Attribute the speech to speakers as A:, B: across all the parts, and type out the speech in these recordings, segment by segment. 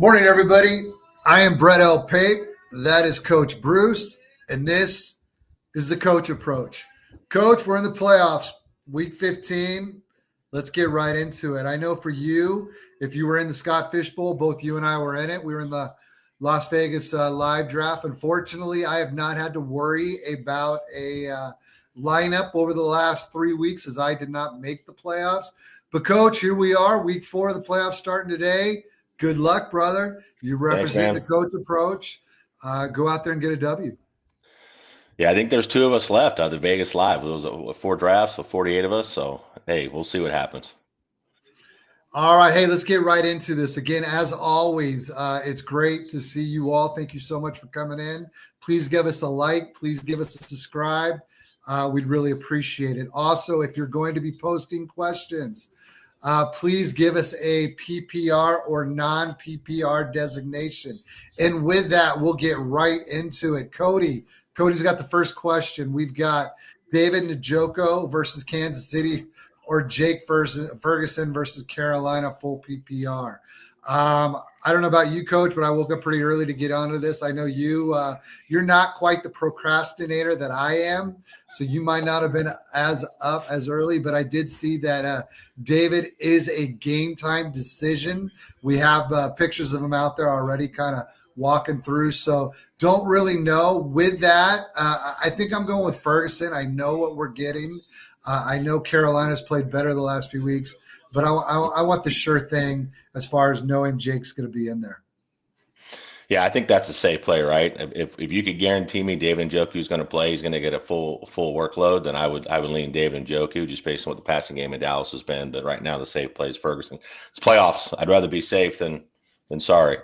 A: Morning, everybody. I am Brett L. Pape. That is Coach Bruce, and this is the Coach Approach. Coach, we're in the playoffs, week 15. Let's get right into it. I know for you, if you were in the Scott Fish Bowl, both you and I were in it. We were in the Las Vegas live draft. Unfortunately, I have not had to worry about a lineup over the last 3 weeks as I did not make the playoffs. But, Coach, here we are, week 4 of the playoffs starting today. Good luck, brother. You represent the Coach Approach. Go out there and get a W.
B: Yeah, I think there's two of us left out of the Vegas Live. It was 4 drafts, so 48 of us. So, hey, we'll see what happens.
A: All right. Hey, let's get right into this. Again, as always, it's great to see you all. Thank you so much for coming in. Please give us a like. Please give us a subscribe. We'd really appreciate it. Also, if you're going to be posting questions, please give us a PPR or non-PPR designation. And with that, we'll get right into it. Cody's got the first question. We've got David Njoku versus Kansas City or Jake Ferguson versus Carolina full PPR. I don't know about you, Coach, but I woke up pretty early to get onto this. I know you're not quite the procrastinator that I am, so you might not have been as up as early, but I did see that David is a game time decision. We have pictures of him out there already kind of walking through, so don't really know. With that, I think I'm going with Ferguson. I know what we're getting. I know Carolina's played better the last few weeks, but I want the sure thing as far as knowing Jake's going to be in there.
B: Yeah, I think that's a safe play, right? If you could guarantee me David Njoku is going to play, he's going to get a full workload, then I would lean David Njoku just based on what the passing game in Dallas has been. But right now, the safe play is Ferguson. It's playoffs. I'd rather be safe than sorry.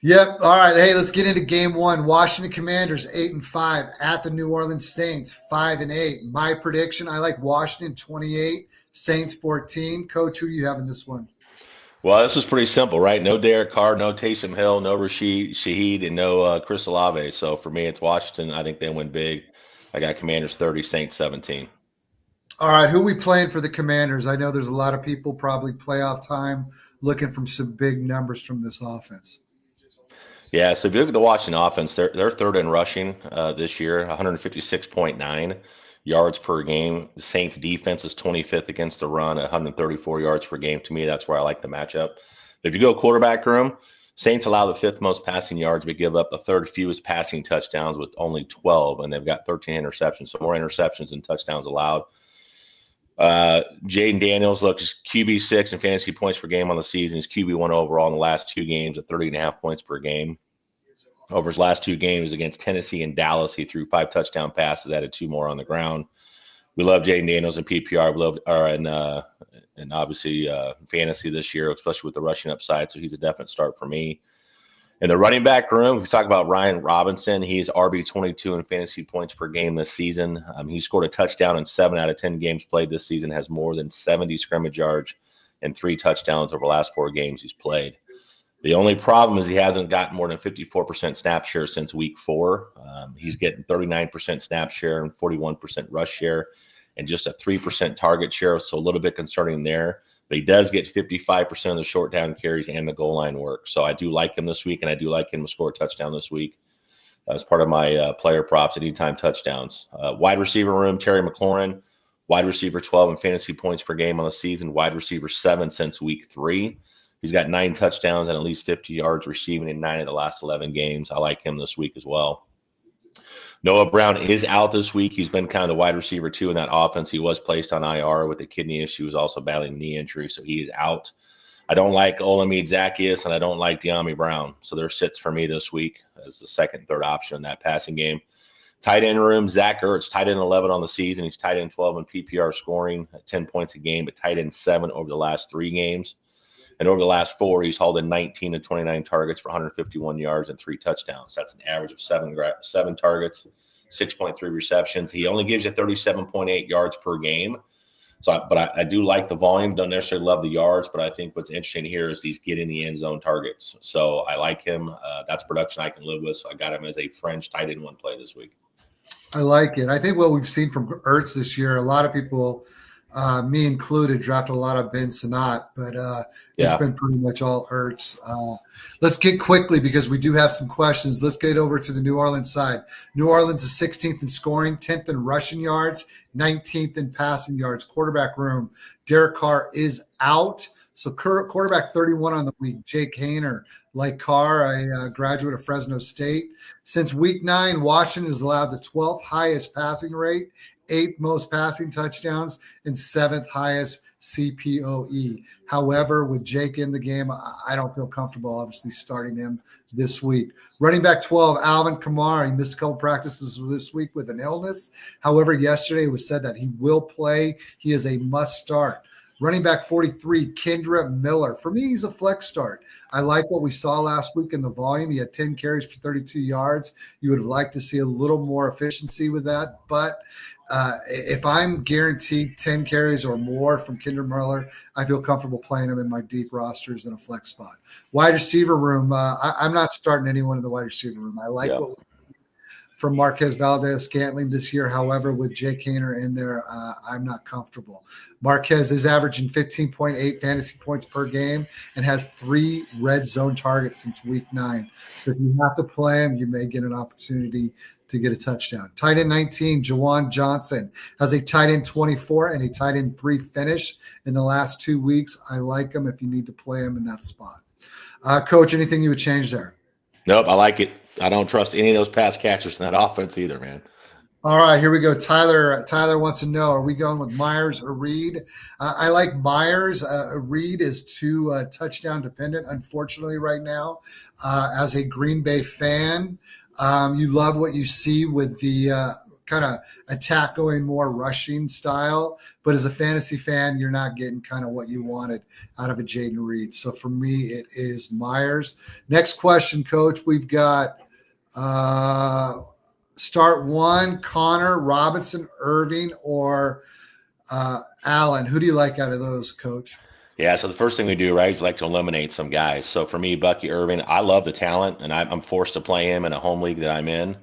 A: Yep. All right. Hey, let's get into game one. Washington Commanders 8-5 at the New Orleans Saints 5-8. My prediction: I like Washington 28, Saints 14. Coach, who do you have in this one?
B: Well, this is pretty simple, right? No Derek Carr, no Taysom Hill, no Rashid Shaheed, and no Chris Olave. So for me, it's Washington. I think they win big. I got Commanders 30, Saints 17.
A: All right. Who are we playing for the Commanders? I know there's a lot of people probably playoff time looking for some big numbers from this offense.
B: Yeah, so if you look at the Washington offense, they're third in rushing this year, 156.9 yards per game. The Saints defense is 25th against the run, 134 yards per game. To me, that's where I like the matchup. But if you go quarterback room, Saints allow the 5th most passing yards, but give up the 3rd fewest passing touchdowns with only 12, and they've got 13 interceptions. So more interceptions than touchdowns allowed. Jaden Daniels looks QB6 in fantasy points per game on the season. He's QB1 overall in the last 2 games at 30.5 points per game. Over his last 2 games against Tennessee and Dallas, he threw 5 touchdown passes, added 2 more on the ground. We love Jaden Daniels in PPR. We love, and obviously fantasy this year, especially with the rushing upside. So he's a definite start for me. In the running back room, if we talk about Ryan Robinson, he's RB22 in fantasy points per game this season. He scored a touchdown in 7 out of 10 games played this season, has more than 70 scrimmage yards and 3 touchdowns over the last 4 games he's played. The only problem is he hasn't gotten more than 54% snap share since week 4. He's getting 39% snap share and 41% rush share and just a 3% target share, so a little bit concerning there. But he does get 55% of the short down carries and the goal line work. So I do like him this week, and I do like him to score a touchdown this week as part of my player props, anytime touchdowns. Wide receiver room, Terry McLaurin, wide receiver 12 in fantasy points per game on the season, wide receiver 7 since week 3. He's got 9 touchdowns and at least 50 yards receiving in 9 of the last 11 games. I like him this week as well. Noah Brown is out this week. He's been kind of the wide receiver 2 in that offense. He was placed on IR with a kidney issue. He was also battling knee injury, so he is out. I don't like Olamide Zaccheaus, and I don't like De'Ami Brown. So there sits for me this week as the 2nd, 3rd option in that passing game. Tight end room, Zach Ertz, tight end 11 on the season. He's tight end 12 in PPR scoring at 10 points a game, but tight end 7 over the last 3 games. And over the last 4, he's hauled in 19 to 29 targets for 151 yards and 3 touchdowns. That's an average of 7 targets, 6.3 receptions. He only gives you 37.8 yards per game. So, I do like the volume. Don't necessarily love the yards, but I think what's interesting here is he's getting the end zone targets. So I like him. That's production I can live with. So I got him as a fringe tight end 1 play this week.
A: I like it. I think what we've seen from Ertz this year, a lot of people Me included, drafted a lot of Ben Sinnott, but it's been pretty much all Ertz. Let's get quickly, because we do have some questions. Let's get over to the New Orleans side. New Orleans is 16th in scoring, 10th in rushing yards, 19th in passing yards. Quarterback room, Derek Carr is out. So quarterback 31 on the week, Jake Haener. Like Carr, a graduate of Fresno State. Since week 9, Washington has allowed the 12th highest passing rate, 8th most passing touchdowns, and 7th highest CPOE. However, with Jake in the game, I don't feel comfortable, obviously, starting him this week. Running back 12, Alvin Kamara. He missed a couple practices this week with an illness. However, yesterday it was said that he will play. He is a must start. Running back 43, Kendra Miller. For me, he's a flex start. I like what we saw last week in the volume. He had 10 carries for 32 yards. You would have liked to see a little more efficiency with that. But if I'm guaranteed 10 carries or more from Kendra Miller, I feel comfortable playing him in my deep rosters in a flex spot. Wide receiver room, I'm not starting anyone in the wide receiver room. I like what from Marquez Valdez-Scantling this year. However, with Jake Haener in there, I'm not comfortable. Marquez is averaging 15.8 fantasy points per game and has 3 red zone targets since week 9. So if you have to play him, you may get an opportunity to get a touchdown. Tight end 19, Jawan Johnson, has a tight end 24 and a tight end 3 finish in the last 2 weeks. I like him if you need to play him in that spot. Coach, anything you would change there?
B: Nope, I like it. I don't trust any of those pass catchers in that offense either, man.
A: All right, here we go. Tyler wants to know, are we going with Myers or Reed? I like Myers. Reed is too touchdown dependent, unfortunately, right now. As a Green Bay fan, you love what you see with the kind of attack going more rushing style. But as a fantasy fan, you're not getting kind of what you wanted out of a Jaden Reed. So for me, it is Myers. Next question, Coach. We've got start 1, Connor, Robinson, Irving, or Allen. Who do you like out of those, Coach?
B: Yeah, so the first thing we do, right, is like to eliminate some guys. So for me, Bucky Irving, I love the talent, and I'm forced to play him in a home league that I'm in.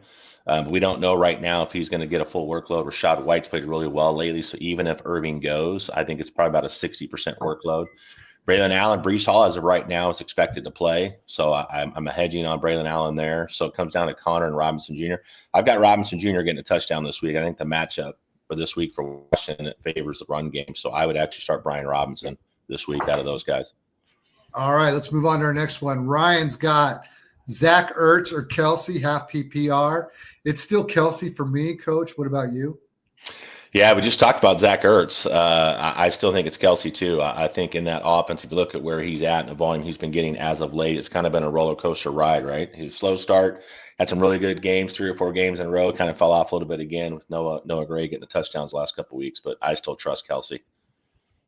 B: We don't know right now if he's going to get a full workload. Rashad White's played really well lately, so even if Irving goes, I think it's probably about a 60% workload. Braylon Allen, Breece Hall, as of right now, is expected to play. So I'm hedging on Braylon Allen there. So it comes down to Connor and Robinson Jr. I've got Robinson Jr. getting a touchdown this week. I think the matchup for this week for Washington, it favors the run game. So I would actually start Brian Robinson this week out of those guys.
A: All right, let's move on to our next one. Ryan's got Zach Ertz or Kelsey, half PPR. It's still Kelsey for me, Coach. What about you?
B: Yeah, we just talked about Zach Ertz. I still think it's Kelsey too. I think in that offense, if you look at where he's at and the volume he's been getting as of late, it's kind of been a roller coaster ride, right? He was slow start, had some really good games, 3 or 4 games in a row, kind of fell off a little bit again with Noah Gray getting the touchdowns the last couple of weeks, but I still trust Kelsey.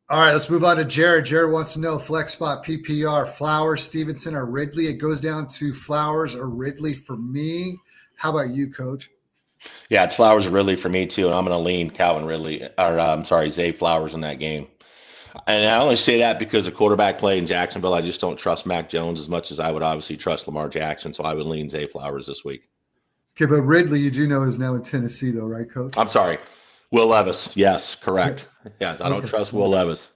B: All
A: right, let's move on to Jared. Jared wants to know flex spot PPR, Flowers, Stevenson, or Ridley. It goes down to Flowers or Ridley for me. How about you, Coach?
B: Yeah, it's Flowers or Ridley for me too, and I'm going to lean Zay Flowers in that game. And I only say that because the quarterback play in Jacksonville, I just don't trust Mac Jones as much as I would obviously trust Lamar Jackson, so I would lean Zay Flowers this week.
A: Okay, but Ridley, you do know, is now in Tennessee though, right, Coach?
B: I'm sorry. Will Levis. Yes, correct. Yes, I don't trust Will Levis.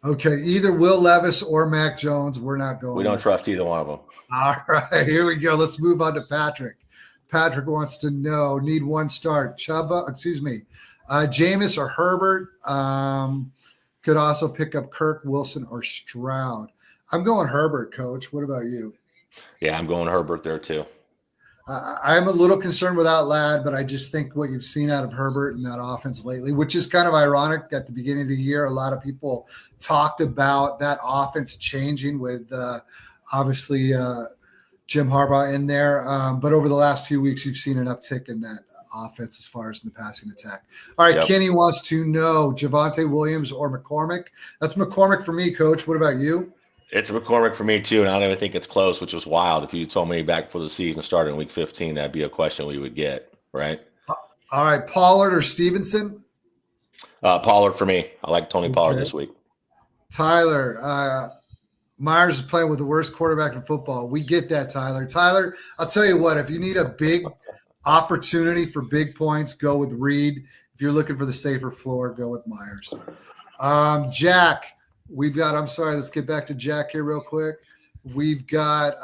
A: Okay, either Will Levis or Mac Jones. We're not going.
B: We don't trust either one of them.
A: All right, here we go. Let's move on to Patrick. Patrick wants to know, need one start. Jameis or Herbert. Could also pick up Kirk, Wilson, or Stroud. I'm going Herbert, Coach. What about you?
B: Yeah, I'm going Herbert there too.
A: I'm a little concerned without Ladd, but I just think what you've seen out of Herbert in that offense lately, which is kind of ironic. At the beginning of the year, a lot of people talked about that offense changing with obviously Jim Harbaugh in there. But over the last few weeks, you've seen an uptick in that offense as far as in the passing attack. All right, yep. Kenny wants to know Javonte Williams or McCormick. That's McCormick for me, Coach. What about you?
B: It's McCormick for me too, and I don't even think it's close, which was wild. If you told me back before the season started in week 15, that'd be a question we would get, right?
A: All right, Pollard or Stevenson?
B: Pollard for me. I like Tony Pollard this week.
A: Tyler, Myers is playing with the worst quarterback in football. We get that, Tyler. Tyler, I'll tell you what, if you need a big opportunity for big points, go with Reed. If you're looking for the safer floor, go with Myers. Jack, we've got, I'm sorry, let's get back to Jack here real quick. We've got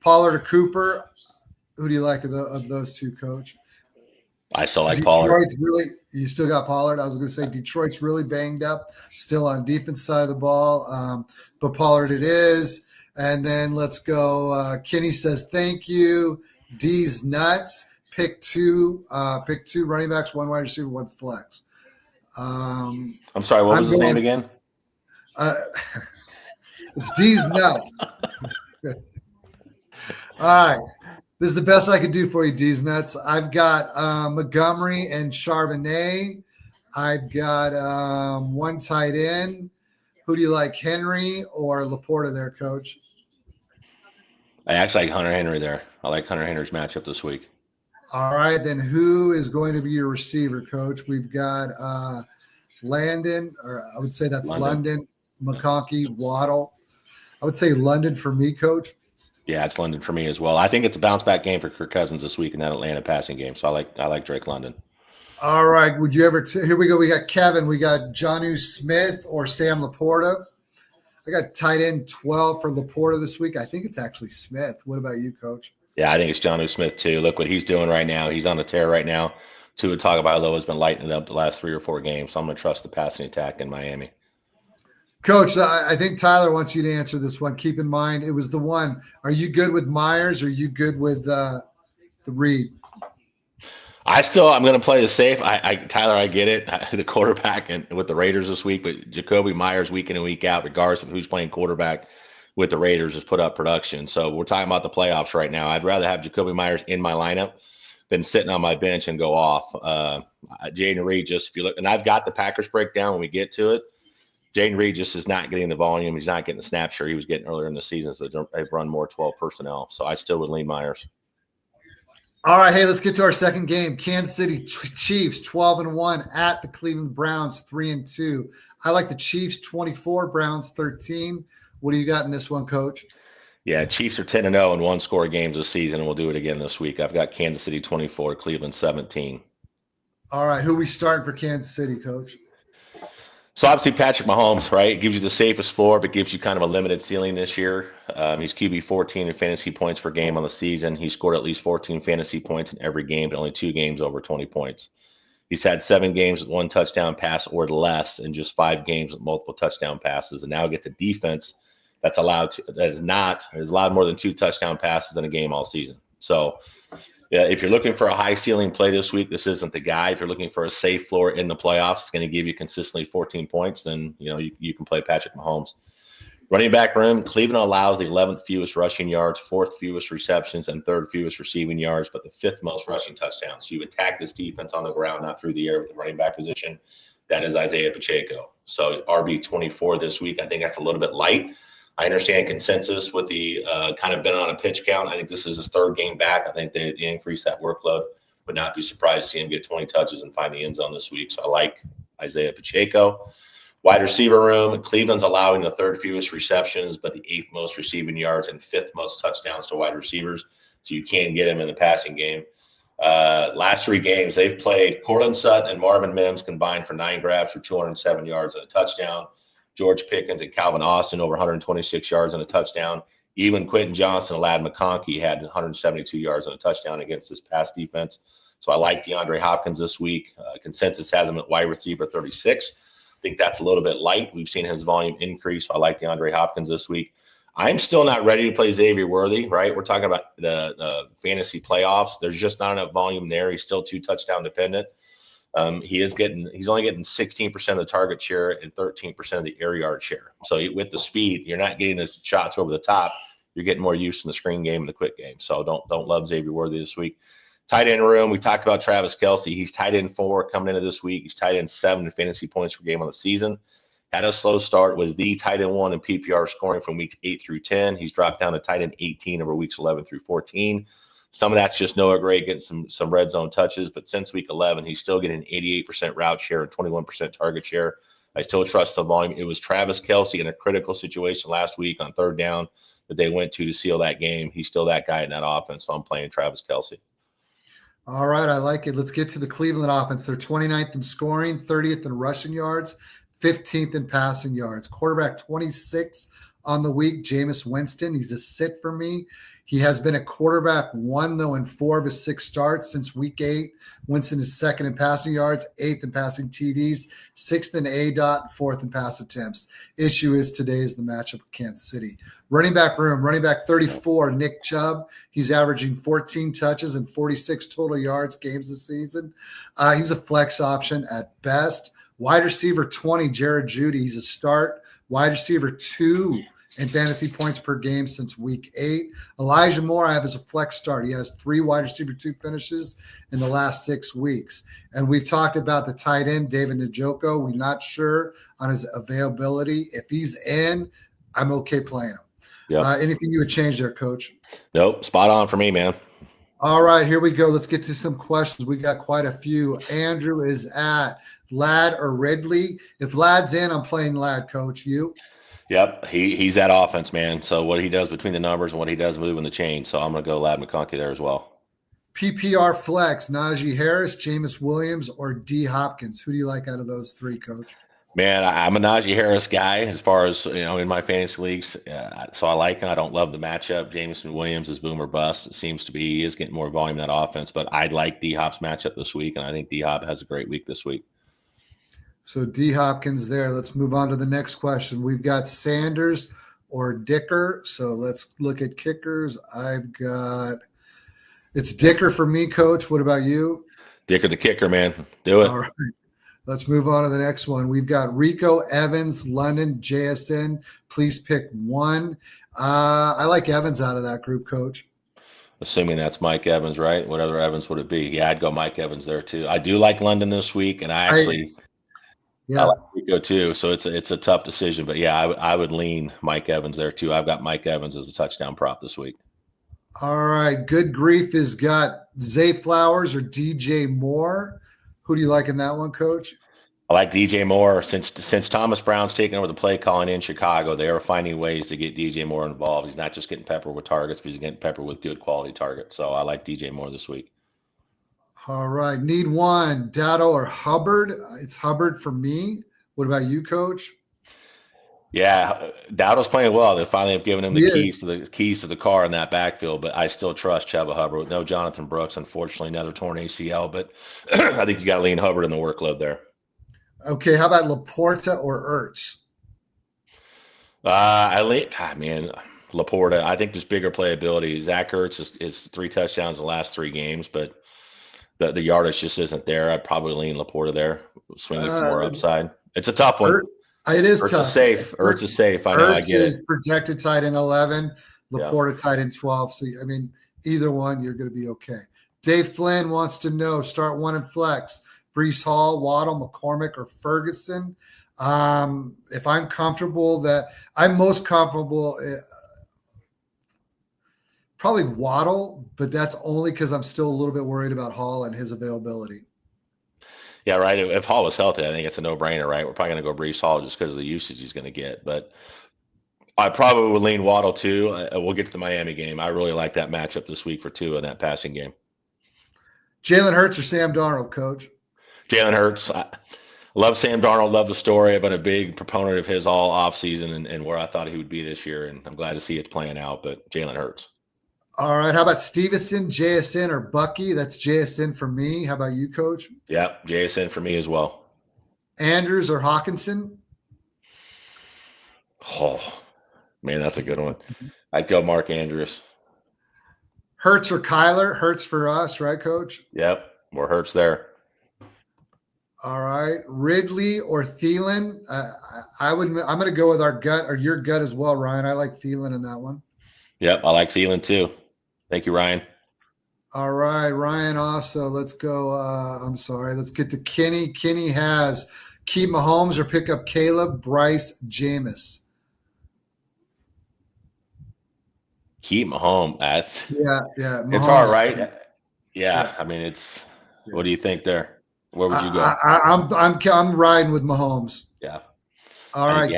A: Pollard or Cooper. Who do you like of those two, Coach?
B: I still like Pollard.
A: Detroit's really, you still got Pollard. I was going to say Detroit's really banged up, still on defense side of the ball, but Pollard it is. And then let's go. Kenny says thank you. D's nuts. Pick two running backs, one wide receiver, one flex.
B: I'm sorry, what was his name again?
A: It's D's nuts. All right. This is the best I could do for you, D's nuts. I've got Montgomery and Charbonnet. I've got one tight end. Who do you like, Henry or Laporta there, Coach?
B: I actually like Hunter Henry there. I like Hunter Henry's matchup this week.
A: All right, then who is going to be your receiver, Coach? We've got Landon, or I would say that's London, McConkey, Waddle. I would say London for me, Coach.
B: Yeah, it's London for me as well. I think it's a bounce back game for Kirk Cousins this week in that Atlanta passing game. So I like Drake London.
A: All right. Would you ever here we go. We got Kevin. We got Jonnu Smith or Sam Laporta. I got tight end 12 for Laporta this week. I think it's actually Smith. What about you, Coach?
B: Yeah, I think it's Jonnu Smith too. Look what he's doing right now. He's on a tear right now. Tua Tagovailoa has been lighting it up the last 3 or 4 games. So I'm going to trust the passing attack in Miami.
A: Coach, I think Tyler wants you to answer this one. Keep in mind, it was the one. Are you good with Myers or are you good with the Reed?
B: I'm going to play the safe. Tyler, I get it. The quarterback and with the Raiders this week, but Jacoby Myers week in and week out, regardless of who's playing quarterback with the Raiders, has put up production. So we're talking about the playoffs right now. I'd rather have Jacoby Myers in my lineup than sitting on my bench and go off. Jaden Reed, just if you look, and I've got the Packers breakdown when we get to it. Jaden Reed just is not getting the volume. He's not getting the snap share he was getting earlier in the season. So they've run more 12 personnel. So I still would lean Myers.
A: All right, hey, let's get to our second game. Kansas City Chiefs 12-1 at the Cleveland Browns 3-2. I like the Chiefs 24, Browns 13. What do you got in this one, Coach?
B: Yeah, Chiefs are 10-0 in one-score games this season, and we'll do it again this week. I've got Kansas City 24, Cleveland 17.
A: All right, who are we starting for Kansas City, Coach?
B: So obviously Patrick Mahomes, right? Gives you the safest floor, but gives you kind of a limited ceiling this year. He's QB 14 in fantasy points per game on the season. He scored at least 14 fantasy points in every game, but only 2 games over 20 points. He's had 7 games with 1 touchdown pass or less, and just 5 games with multiple touchdown passes. And now gets a defense that's allowed more than 2 touchdown passes in a game all season. So yeah, if you're looking for a high ceiling play this week, this isn't the guy. If you're looking for a safe floor in the playoffs, it's going to give you consistently 14 points, then you can play Patrick Mahomes. Running back room, Cleveland allows the 11th fewest rushing yards, 4th fewest receptions, and 3rd fewest receiving yards, but the 5th most rushing touchdowns. So you attack this defense on the ground, not through the air with the running back position. That is Isaiah Pacheco. So RB 24 this week, I think that's a little bit light. I understand consensus with the kind of been on a pitch count. I think this is his 3rd game back. I think they increase that workload. Would not be surprised to see him get 20 touches and find the end zone this week. So I like Isaiah Pacheco. Wide receiver room, Cleveland's allowing the 3rd fewest receptions, but the 8th most receiving yards and 5th most touchdowns to wide receivers. So you can get him in the passing game. Last 3 games, they've played Cortland Sutton and Marvin Mims combined for 9 grabs for 207 yards and a touchdown. George Pickens and Calvin Austin over 126 yards and a touchdown. Even Quentin Johnson and Ladd McConkey had 172 yards and a touchdown against this pass defense. So I like DeAndre Hopkins this week. Consensus has him at wide receiver 36. I think that's a little bit light. We've seen his volume increase. So I like DeAndre Hopkins this week. I'm still not ready to play Xavier Worthy, right? We're talking about the fantasy playoffs. There's just not enough volume there. He's still 2 touchdown dependent. He's only getting 16% of the target share and 13% of the air yard share. So with the speed, you're not getting the shots over the top. You're getting more use in the screen game and the quick game. So don't love Xavier Worthy this week. Tight end room, we talked about Travis Kelce. He's tight end 4 coming into this week. He's tight end 7 in fantasy points per game on the season. Had a slow start, was the tight end 1 in PPR scoring from weeks 8 through 10. He's dropped down to tight end 18 over weeks 11 through 14. Some of that's just Noah Gray getting some red zone touches, but since week 11, he's still getting 88% route share and 21% target share. I still trust the volume. It was Travis Kelce in a critical situation last week on 3rd down that they went to seal that game. He's still that guy in that offense, so I'm playing Travis Kelce.
A: All right, I like it. Let's get to the Cleveland offense. They're 29th in scoring, 30th in rushing yards, 15th in passing yards. Quarterback 26 on the week, Jameis Winston. He's a sit for me. He has been a quarterback one, though, in 4 of his 6 starts since week 8. Winston is 2nd in passing yards, 8th in passing TDs, 6th in ADOT, 4th in pass attempts. Issue is today is the matchup with Kansas City. Running back 34, Nick Chubb. He's averaging 14 touches and 46 total yards games this season. He's a flex option at best. Wide receiver 20, Jared Jeudy. He's a start. Wide receiver 2 in fantasy points per game since week 8. Elijah Moore, I have as a flex start. He has 3 wide receiver 2 finishes in the last 6 weeks. And we've talked about the tight end, David Njoku. We're not sure on his availability. If he's in, I'm okay playing him. Yep. Anything you would change there, Coach?
B: Nope. Spot on for me, man.
A: All right, here we go. Let's get to some questions. We got quite a few. Andrew is at Ladd or Ridley. If Ladd's in, I'm playing Ladd, Coach. You?
B: Yep, he's that offense, man. So what he does between the numbers and what he does moving the chain. So I'm going to go Ladd McConkey there as well.
A: PPR flex, Najee Harris, Jameis Williams, or D. Hopkins. Who do you like out of those 3, Coach?
B: Man, I'm a Najee Harris guy as far as, in my fantasy leagues. So I like him. I don't love the matchup. Jameson Williams is boom or bust. It seems to be he is getting more volume in that offense. But I like D. Hop's matchup this week, and I think D. Hop has a great week this week.
A: So D. Hopkins there. Let's move on to the next question. We've got Sanders or Dicker. So let's look at kickers. It's Dicker for me, Coach. What about you?
B: Dicker the kicker, man. Do it.
A: All right. Let's move on to the next one. We've got Rico, Evans, London, JSN. Please pick one. I like Evans out of that group, Coach.
B: Assuming that's Mike Evans, right? What other Evans would it be? Yeah, I'd go Mike Evans there too. I do like London this week, and I like Rico too. So it's a tough decision, but yeah, I would lean Mike Evans there too. I've got Mike Evans as a touchdown prop this week.
A: All right. Good Grief has got Zay Flowers or DJ Moore. Who do you like in that one, Coach?
B: I like DJ Moore. Since Thomas Brown's taken over the play calling in Chicago, they are finding ways to get DJ Moore involved. He's not just getting peppered with targets, but he's getting peppered with good quality targets. So I like DJ Moore this week.
A: All right. Need one. Dado or Hubbard? It's Hubbard for me. What about you, Coach?
B: Yeah, Dowdle's playing well. They finally have given him the keys to the car in that backfield, but I still trust Chuba Hubbard with no Jonathan Brooks. Unfortunately, another torn ACL, but I think you got to lean Hubbard in the workload there.
A: Okay, how about Laporta or Ertz?
B: Laporta. I think there's bigger playability. Zach Ertz is 3 touchdowns in the last 3 games, but the yardage just isn't there. I'd probably lean Laporta there, swinging for more upside. It's a tough one.
A: It is
B: Ertz
A: tough.
B: Ertz is safe. I know.
A: Ertz
B: I get
A: is
B: it.
A: projected tight in 11. Laporta tight in 12. So, I mean, either one, you're going to be okay. Dave Flynn wants to know, start one in flex. Breece Hall, Waddle, McCormick, or Ferguson. If I'm comfortable I'm most comfortable probably Waddle, but that's only because I'm still a little bit worried about Hall and his availability.
B: Yeah, right. If Hall was healthy, I think it's a no-brainer, right? We're probably going to go Breece Hall just because of the usage he's going to get. But I probably would lean Waddle too. We'll get to the Miami game. I really like that matchup this week for Tua in that passing game.
A: Jalen Hurts or Sam Darnold, Coach?
B: Jalen Hurts. I love Sam Darnold. Love the story. I've been a big proponent of his all offseason and where I thought he would be this year. And I'm glad to see it's playing out. But Jalen Hurts.
A: All right. How about Stevenson, JSN, or Bucky? That's JSN for me. How about you, Coach?
B: Yep, JSN for me as well.
A: Andrews or Hawkinson?
B: Oh, man, that's a good one. I'd go Mark Andrews.
A: Hurts or Kyler? Hurts for us, right, Coach?
B: Yep, more Hurts there.
A: All right. Ridley or Thielen? I'm going to go with our gut or your gut as well, Ryan. I like Thielen in that one.
B: Yep, I like Thielen too. Thank you, Ryan.
A: All right, Ryan also. Let's go. Let's get to Kenny. Kenny has keep Mahomes or pick up Caleb, Bryce, Jameis.
B: Keep Mahomes.
A: Yeah.
B: It's hard, right? Yeah. I mean, it's. Yeah. What do you think there? Where would you go?
A: I'm riding with Mahomes.
B: Yeah.
A: All right,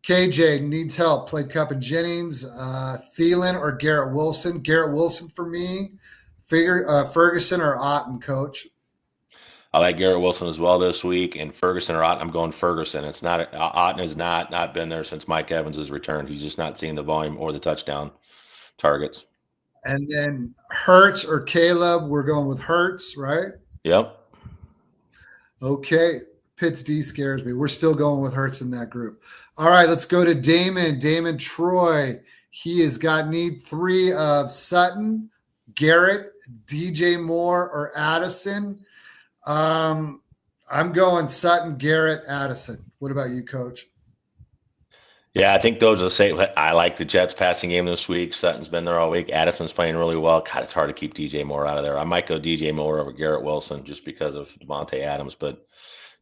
A: KJ needs help. Played Cup and Jennings, Thielen or Garrett Wilson. Garrett Wilson for me. Ferguson or Otten, coach?
B: I like Garrett Wilson as well this week, and Ferguson or Otten. I'm going Ferguson. It's not Otten has not been there since Mike Evans has returned. He's just not seeing the volume or the touchdown targets.
A: And then Hurts or Caleb, we're going with Hurts, right?
B: Yep.
A: Okay. Pitts D scares me. We're still going with Hurts in that group. All right, let's go to Damon. Damon Troy. He has got need 3 of Sutton, Garrett, DJ Moore, or Addison. I'm going Sutton, Garrett, Addison. What about you, coach?
B: Yeah, I think those are the same. I like the Jets passing game this week. Sutton's been there all week. Addison's playing really well. God, it's hard to keep DJ Moore out of there. I might go DJ Moore over Garrett Wilson just because of Devontae Adams, but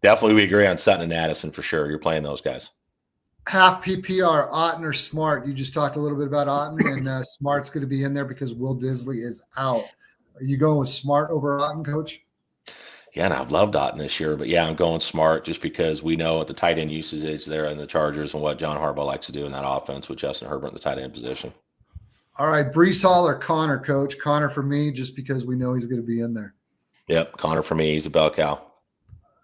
B: definitely we agree on Sutton and Addison for sure. You're playing those guys.
A: Half PPR, Otten or Smart. You just talked a little bit about Otten, and Smart's going to be in there because Will Disley is out. Are you going with Smart over Otten, coach?
B: Yeah, and I've loved Otten this year, but yeah, I'm going Smart just because we know what the tight end usage is there in the Chargers and what John Harbaugh likes to do in that offense with Justin Herbert in the tight end position.
A: All right, Brees Hall or Connor, coach? Connor for me, just because we know he's going to be in there.
B: Yep, Connor for me. He's a bell cow.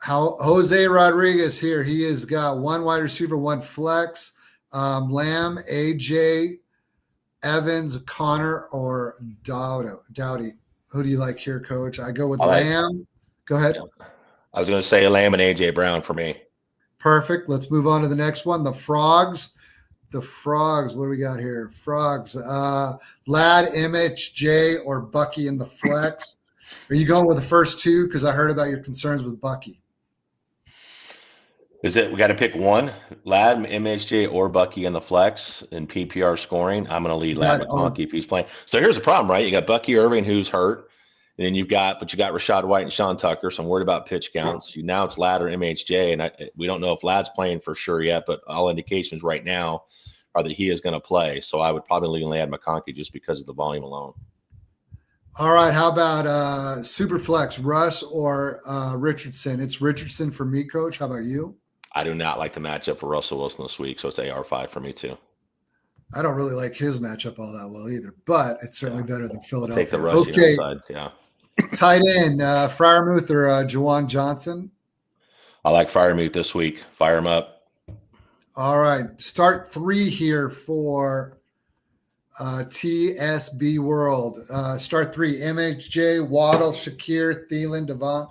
A: Jose Rodriguez here. He has got 1 wide receiver, 1 flex. Lamb, AJ, Evans, Connor, or Dowdy. Who do you like here, coach? I go with Lamb. Go ahead.
B: Yeah. I was going to say Lamb and AJ Brown for me.
A: Perfect. Let's move on to the next one. The Frogs. The Frogs. What do we got here? Frogs. Lad, MHJ, or Bucky in the flex. Are you going with the first 2? Because I heard about your concerns with Bucky.
B: Is it we got to pick one? Lad, MHJ, or Bucky in the flex in PPR scoring? I'm going to lead Lad McConkey if he's playing. So here's the problem, right? You got Bucky Irving who's hurt. And then you got Rashad White and Sean Tucker, so I'm worried about pitch counts. Now it's Ladd or MHJ, and we don't know if Ladd's playing for sure yet, but all indications right now are that he is going to play. So I would probably lean Ladd McConkey just because of the volume alone.
A: All right, how about Superflex, Russ or Richardson? It's Richardson for me, coach. How about you?
B: I do not like the matchup for Russell Wilson this week, so it's AR5 for me too.
A: I don't really like his matchup all that well either, but it's certainly better than Philadelphia.
B: Take the rushing outside, yeah.
A: Tight end, Freiermuth or Juwan Johnson?
B: I like Freiermuth this week. Fire him up.
A: All right. Start 3 here for TSB World. Start 3, MHJ, Waddle, Shakir, Thielen, Devont,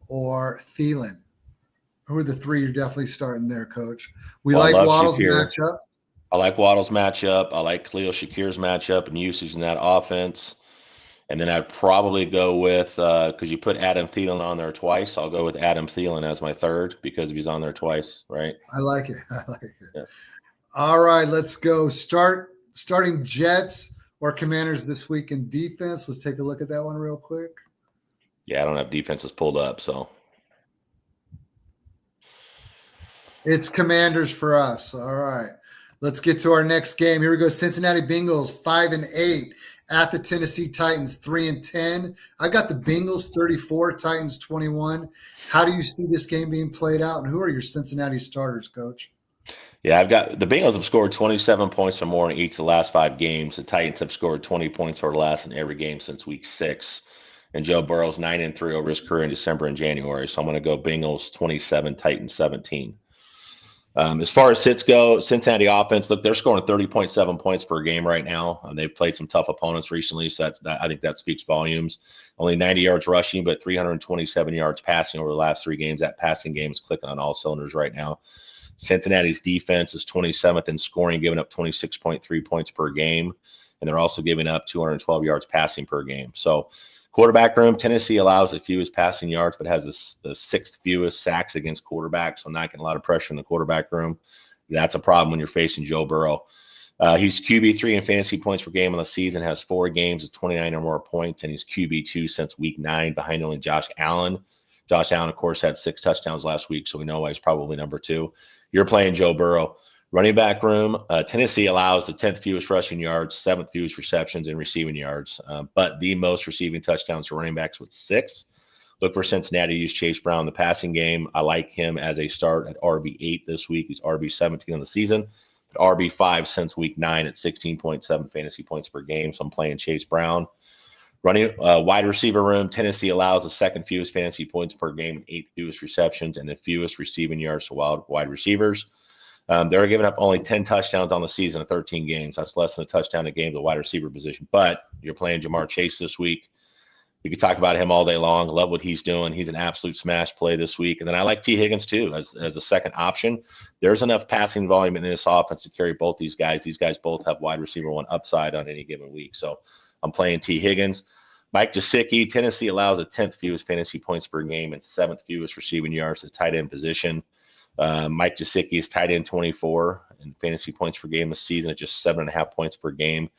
A: or Thielen. Who are the 3 you're definitely starting there, coach? We like Waddle's matchup.
B: I like Waddle's matchup. I like Khalil Shakir's matchup and usage in that offense. And then I'd probably go with, because you put Adam Thielen on there twice, I'll go with Adam Thielen as my 3rd because he's on there twice, right?
A: I like it. Yeah. All right, let's go. Starting Jets or Commanders this week in defense. Let's take a look at that one real quick.
B: Yeah, I don't have defenses pulled up, so.
A: It's Commanders for us. All right. Let's get to our next game. Here we go. Cincinnati Bengals 5-8 at the Tennessee Titans 3-10. I got the Bengals 34, Titans 21. How do you see this game being played out? And who are your Cincinnati starters, coach?
B: Yeah, I've got the Bengals have scored 27 points or more in each of the last 5 games. The Titans have scored 20 points or less in every game since week 6. And Joe Burrow's 9-3 over his career in December and January. So I'm going to go Bengals 27, Titans 17. As far as sits go, Cincinnati offense, look, they're scoring 30.7 points per game right now. They've played some tough opponents recently, so I think that speaks volumes. Only 90 yards rushing, but 327 yards passing over the last 3 games. That passing game is clicking on all cylinders right now. Cincinnati's defense is 27th in scoring, giving up 26.3 points per game, and they're also giving up 212 yards passing per game. So quarterback room, Tennessee allows the fewest passing yards, but has the 6th fewest sacks against quarterbacks, so not getting a lot of pressure in the quarterback room. That's a problem when you're facing Joe Burrow. He's QB3 in fantasy points per game on the season, has 4 games of 29 or more points, and he's QB2 since week 9 behind only Josh Allen. Josh Allen, of course, had 6 touchdowns last week, so we know why he's probably number 2. You're playing Joe Burrow. Running back room, Tennessee allows the 10th fewest rushing yards, 7th fewest receptions, and receiving yards, but the most receiving touchdowns for running backs with 6. Look for Cincinnati to use Chase Brown in the passing game. I like him as a start at RB8 this week. He's RB17 on the season, but RB5 since week 9 at 16.7 fantasy points per game, so I'm playing Chase Brown. Running wide receiver room, Tennessee allows the second fewest fantasy points per game and 8th fewest receptions and the fewest receiving yards to wide receivers. They're giving up only 10 touchdowns on the season in 13 games. That's less than a touchdown a game to the wide receiver position. But you're playing Jamar Chase this week. You could talk about him all day long. Love what he's doing. He's an absolute smash play this week. And then I like T. Higgins too as a second option. There's enough passing volume in this offense to carry both these guys. These guys both have wide receiver one upside on any given week. So I'm playing T. Higgins. Mike Gesicki, Tennessee allows the 10th fewest fantasy points per game and 7th fewest receiving yards to tight end position. Mike Gesicki is tight end 24 in fantasy points per game this season at just 7.5 points per game.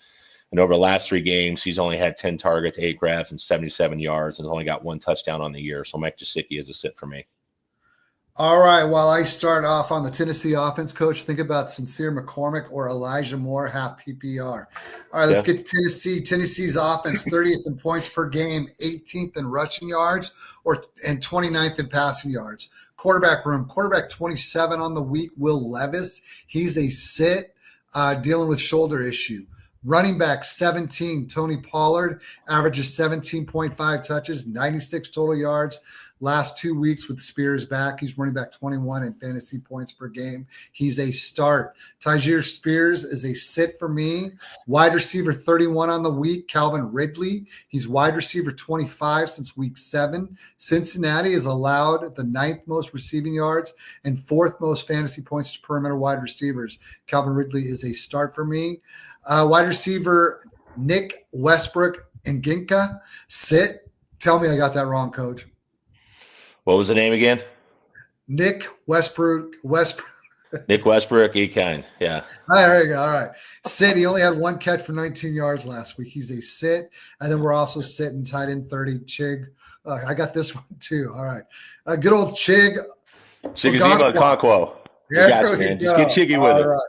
B: And over the last 3 games, he's only had 10 targets, 8 grabs, and 77 yards, and has only got 1 touchdown on the year. So Mike Gesicki is a sit for me.
A: All right. While I start off on the Tennessee offense, Coach, think about Sincere McCormick or Elijah Moore, half PPR. All right, let's get to Tennessee. Tennessee's offense, 30th in points per game, 18th in rushing yards, and 29th in passing yards. Quarterback room, quarterback 27 on the week, Will Levis. He's a sit, dealing with shoulder issue. Running back 17, Tony Pollard, averages 17.5 touches, 96 total yards. Last 2 weeks with Spears back, he's running back 21 in fantasy points per game. He's a start. Tyjair Spears is a sit for me. Wide receiver 31 on the week, Calvin Ridley. He's wide receiver 25 since week 7. Cincinnati has allowed the 9th most receiving yards and 4th most fantasy points to perimeter wide receivers. Calvin Ridley is a start for me. Wide receiver Nick Westbrook and Ginka, sit. Tell me I got that wrong, Coach.
B: What was the name again?
A: Nick Westbrook.
B: Nick Westbrook, Ekine. Yeah.
A: There you go. All right. Sit. He only had 1 catch for 19 yards last week. He's a sit. And then we're also sitting tight end 30, Chig. I got this one too. All right. Good old Chig.
B: Chigozima Okonkwo.
A: Yeah,
B: got you, man. Just get Chiggy with it.
A: Right.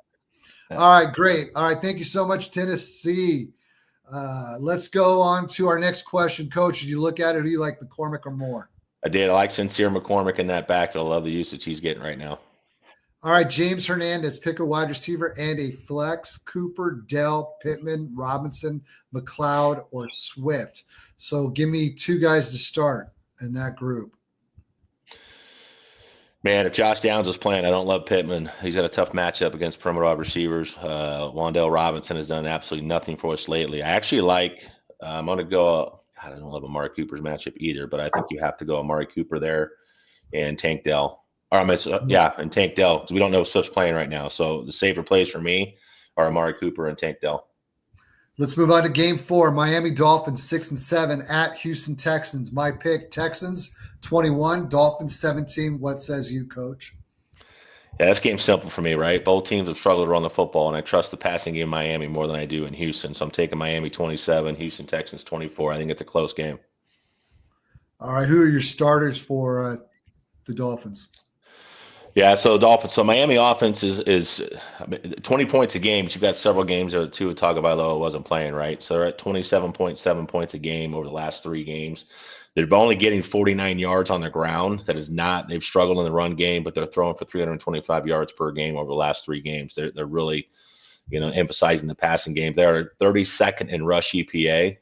A: All right, great. All right, thank you so much, Tennessee. Let's go on to our next question. Coach, did you look at it? Who do you like, McCormick or Moore?
B: I did. I like Sincere McCormick in that backfield. I love the usage he's getting right now.
A: All right, James Hernandez, pick a wide receiver and a flex. Cooper, Dell, Pittman, Robinson, McLeod, or Swift. So give me 2 guys to start in that group.
B: Man, if Josh Downs was playing, I don't love Pittman. He's got a tough matchup against perimeter wide receivers. Wan'Dale Robinson has done absolutely nothing for us lately. I actually like I'm going to go I don't love Amari Cooper's matchup either, but I think you have to go Amari Cooper there and Tank Dell. And Tank Dell, because we don't know if Swift's playing right now. So the safer plays for me are Amari Cooper and Tank Dell.
A: Let's move on to game 4. Miami Dolphins 6-7 at Houston Texans. My pick, Texans 21, Dolphins 17. What says you, Coach?
B: Yeah, this game's simple for me, right? Both teams have struggled to run the football, and I trust the passing game in Miami more than I do in Houston. So I'm taking Miami 27, Houston Texans 24. I think it's a close game.
A: All right, who are your starters for the Dolphins?
B: Yeah, so Dolphins. So Miami offense is 20 points a game, but you've got several games where Tua Tagovailoa wasn't playing, right? So they're at 27.7 points a game over the last 3 games. They're only getting 49 yards on the ground. That is not – they've struggled in the run game, but they're throwing for 325 yards per game over the last 3 games. They're really, emphasizing the passing game. They're 32nd in rush EPA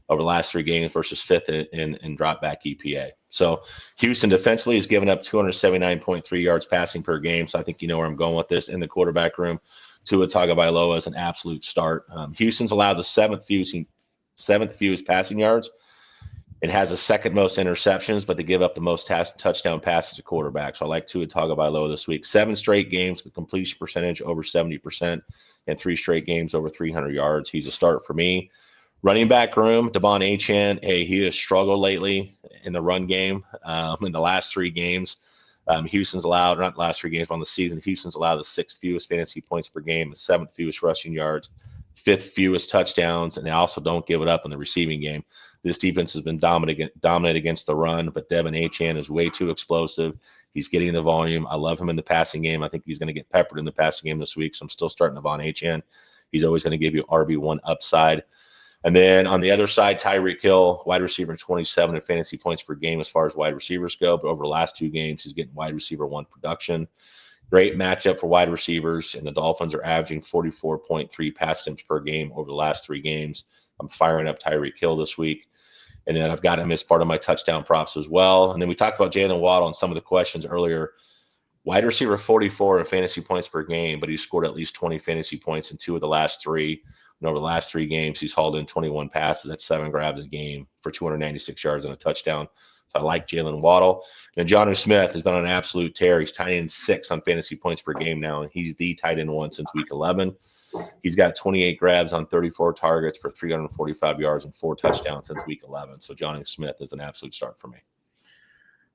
B: over the last 3 games versus 5th in drop back EPA. So Houston defensively has given up 279.3 yards passing per game. So I think you know where I'm going with this. In the quarterback room, Tua Tagovailoa is an absolute start. Houston's allowed the 7th fewest passing yards. It has the 2nd most interceptions, but they give up the most touchdown passes to quarterbacks. So I like Tua Tagovailoa this week. 7 straight games, the completion percentage over 70%, and 3 straight games over 300 yards. He's a start for me. Running back room, Devon Achane. Hey, he has struggled lately in the run game. In the last 3 games, Houston's allowed, not the last 3 games, but on the season, Houston's allowed the 6th fewest fantasy points per game, the 7th fewest rushing yards, 5th fewest touchdowns, and they also don't give it up in the receiving game. This defense has been dominant against the run, but Devon Achane is way too explosive. He's getting the volume. I love him in the passing game. I think he's going to get peppered in the passing game this week, so I'm still starting Devon Achane. He's always going to give you RB1 upside. And then on the other side, Tyreek Hill, wide receiver 27 in fantasy points per game as far as wide receivers go. But over the last 2 games, he's getting wide receiver 1 production. Great matchup for wide receivers, and the Dolphins are averaging 44.3 pass attempts per game over the last 3 games. I'm firing up Tyreek Hill this week. And then I've got him as part of my touchdown props as well. And then we talked about Jalen Waddle and some of the questions earlier. Wide receiver 44 in fantasy points per game, but he scored at least 20 fantasy points in 2 of the last 3. And over the last 3 games, he's hauled in 21 passes. That's 7 grabs a game for 296 yards and a touchdown. So I like Jalen Waddle. And Jonnu Smith has been on an absolute tear. He's tight end 6 on fantasy points per game now, and he's the tight end 1 since week 11. He's got 28 grabs on 34 targets for 345 yards and 4 touchdowns since week 11. So Jonnu Smith is an absolute start for me.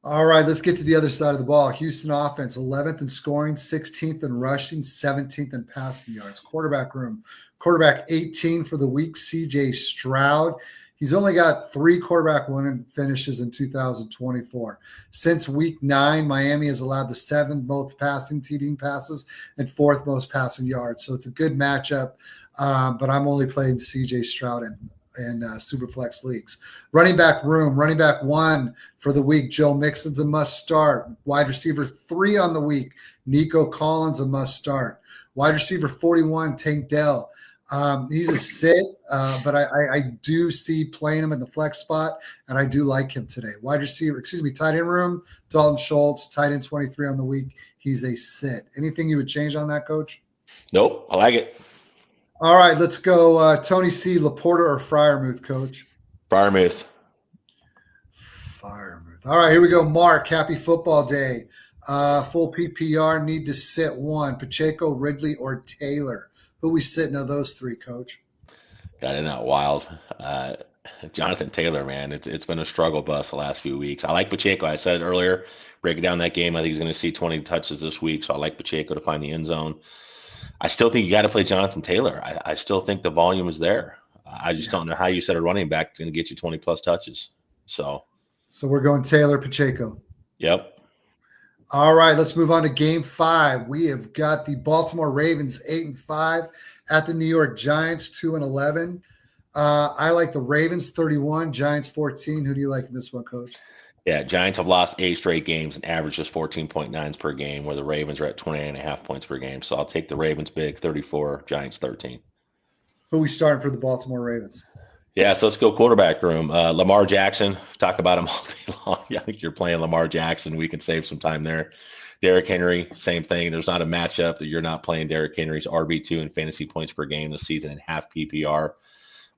A: All right, let's get to the other side of the ball. Houston offense, 11th in scoring, 16th in rushing, 17th in passing yards. Quarterback room, quarterback 18 for the week, C.J. Stroud. He's only got 3 quarterback winning finishes in 2024. Since week 9, Miami has allowed the 7th most passing TD passes and 4th most passing yards. So it's a good matchup, but I'm only playing C.J. Stroud in Superflex leagues. Running back room, running back 1 for the week, Joe Mixon's a must start. Wide receiver 3 on the week, Nico Collins a must start. Wide receiver 41, Tank Dell. He's a sit, but I do see playing him in the flex spot, and I do like him today. Tight end room, Dalton Schultz, tight end 23 on the week. He's a sit. Anything you would change on that, Coach?
B: Nope, I like it.
A: All right, let's go. Tony C, Laporta or Freiermuth, Coach?
B: Freiermuth.
A: Freiermuth. All right, here we go. Mark, happy football day. Full PPR, need to sit 1. Pacheco, Ridley, or Taylor. Who we sitting of those 3, Coach?
B: God, isn't that wild? Jonathan Taylor, man, it's been a struggle bus the last few weeks. I like Pacheco. I said it earlier, breaking down that game. I think he's going to see 20 touches this week, so I like Pacheco to find the end zone. I still think you got to play Jonathan Taylor. I still think the volume is there. I just don't know how you set a running back that's going to get you 20-plus touches. So
A: we're going Taylor, Pacheco.
B: Yep.
A: All right, let's move on to game 5. We have got the Baltimore Ravens 8-5 at the New York Giants 2-11. I like the Ravens 31, Giants 14. Who do you like in this one, Coach?
B: Yeah, Giants have lost 8 straight games and average just 14.9s per game, where the Ravens are at 28.5 points per game. So I'll take the Ravens big, 34, Giants 13.
A: Who are we starting for the Baltimore Ravens?
B: Yeah, so let's go quarterback room. Lamar Jackson, talk about him all day long. I think you're playing Lamar Jackson. We can save some time there. Derrick Henry, same thing. There's not a matchup that you're not playing Derrick Henry's RB2 in fantasy points per game this season in half PPR,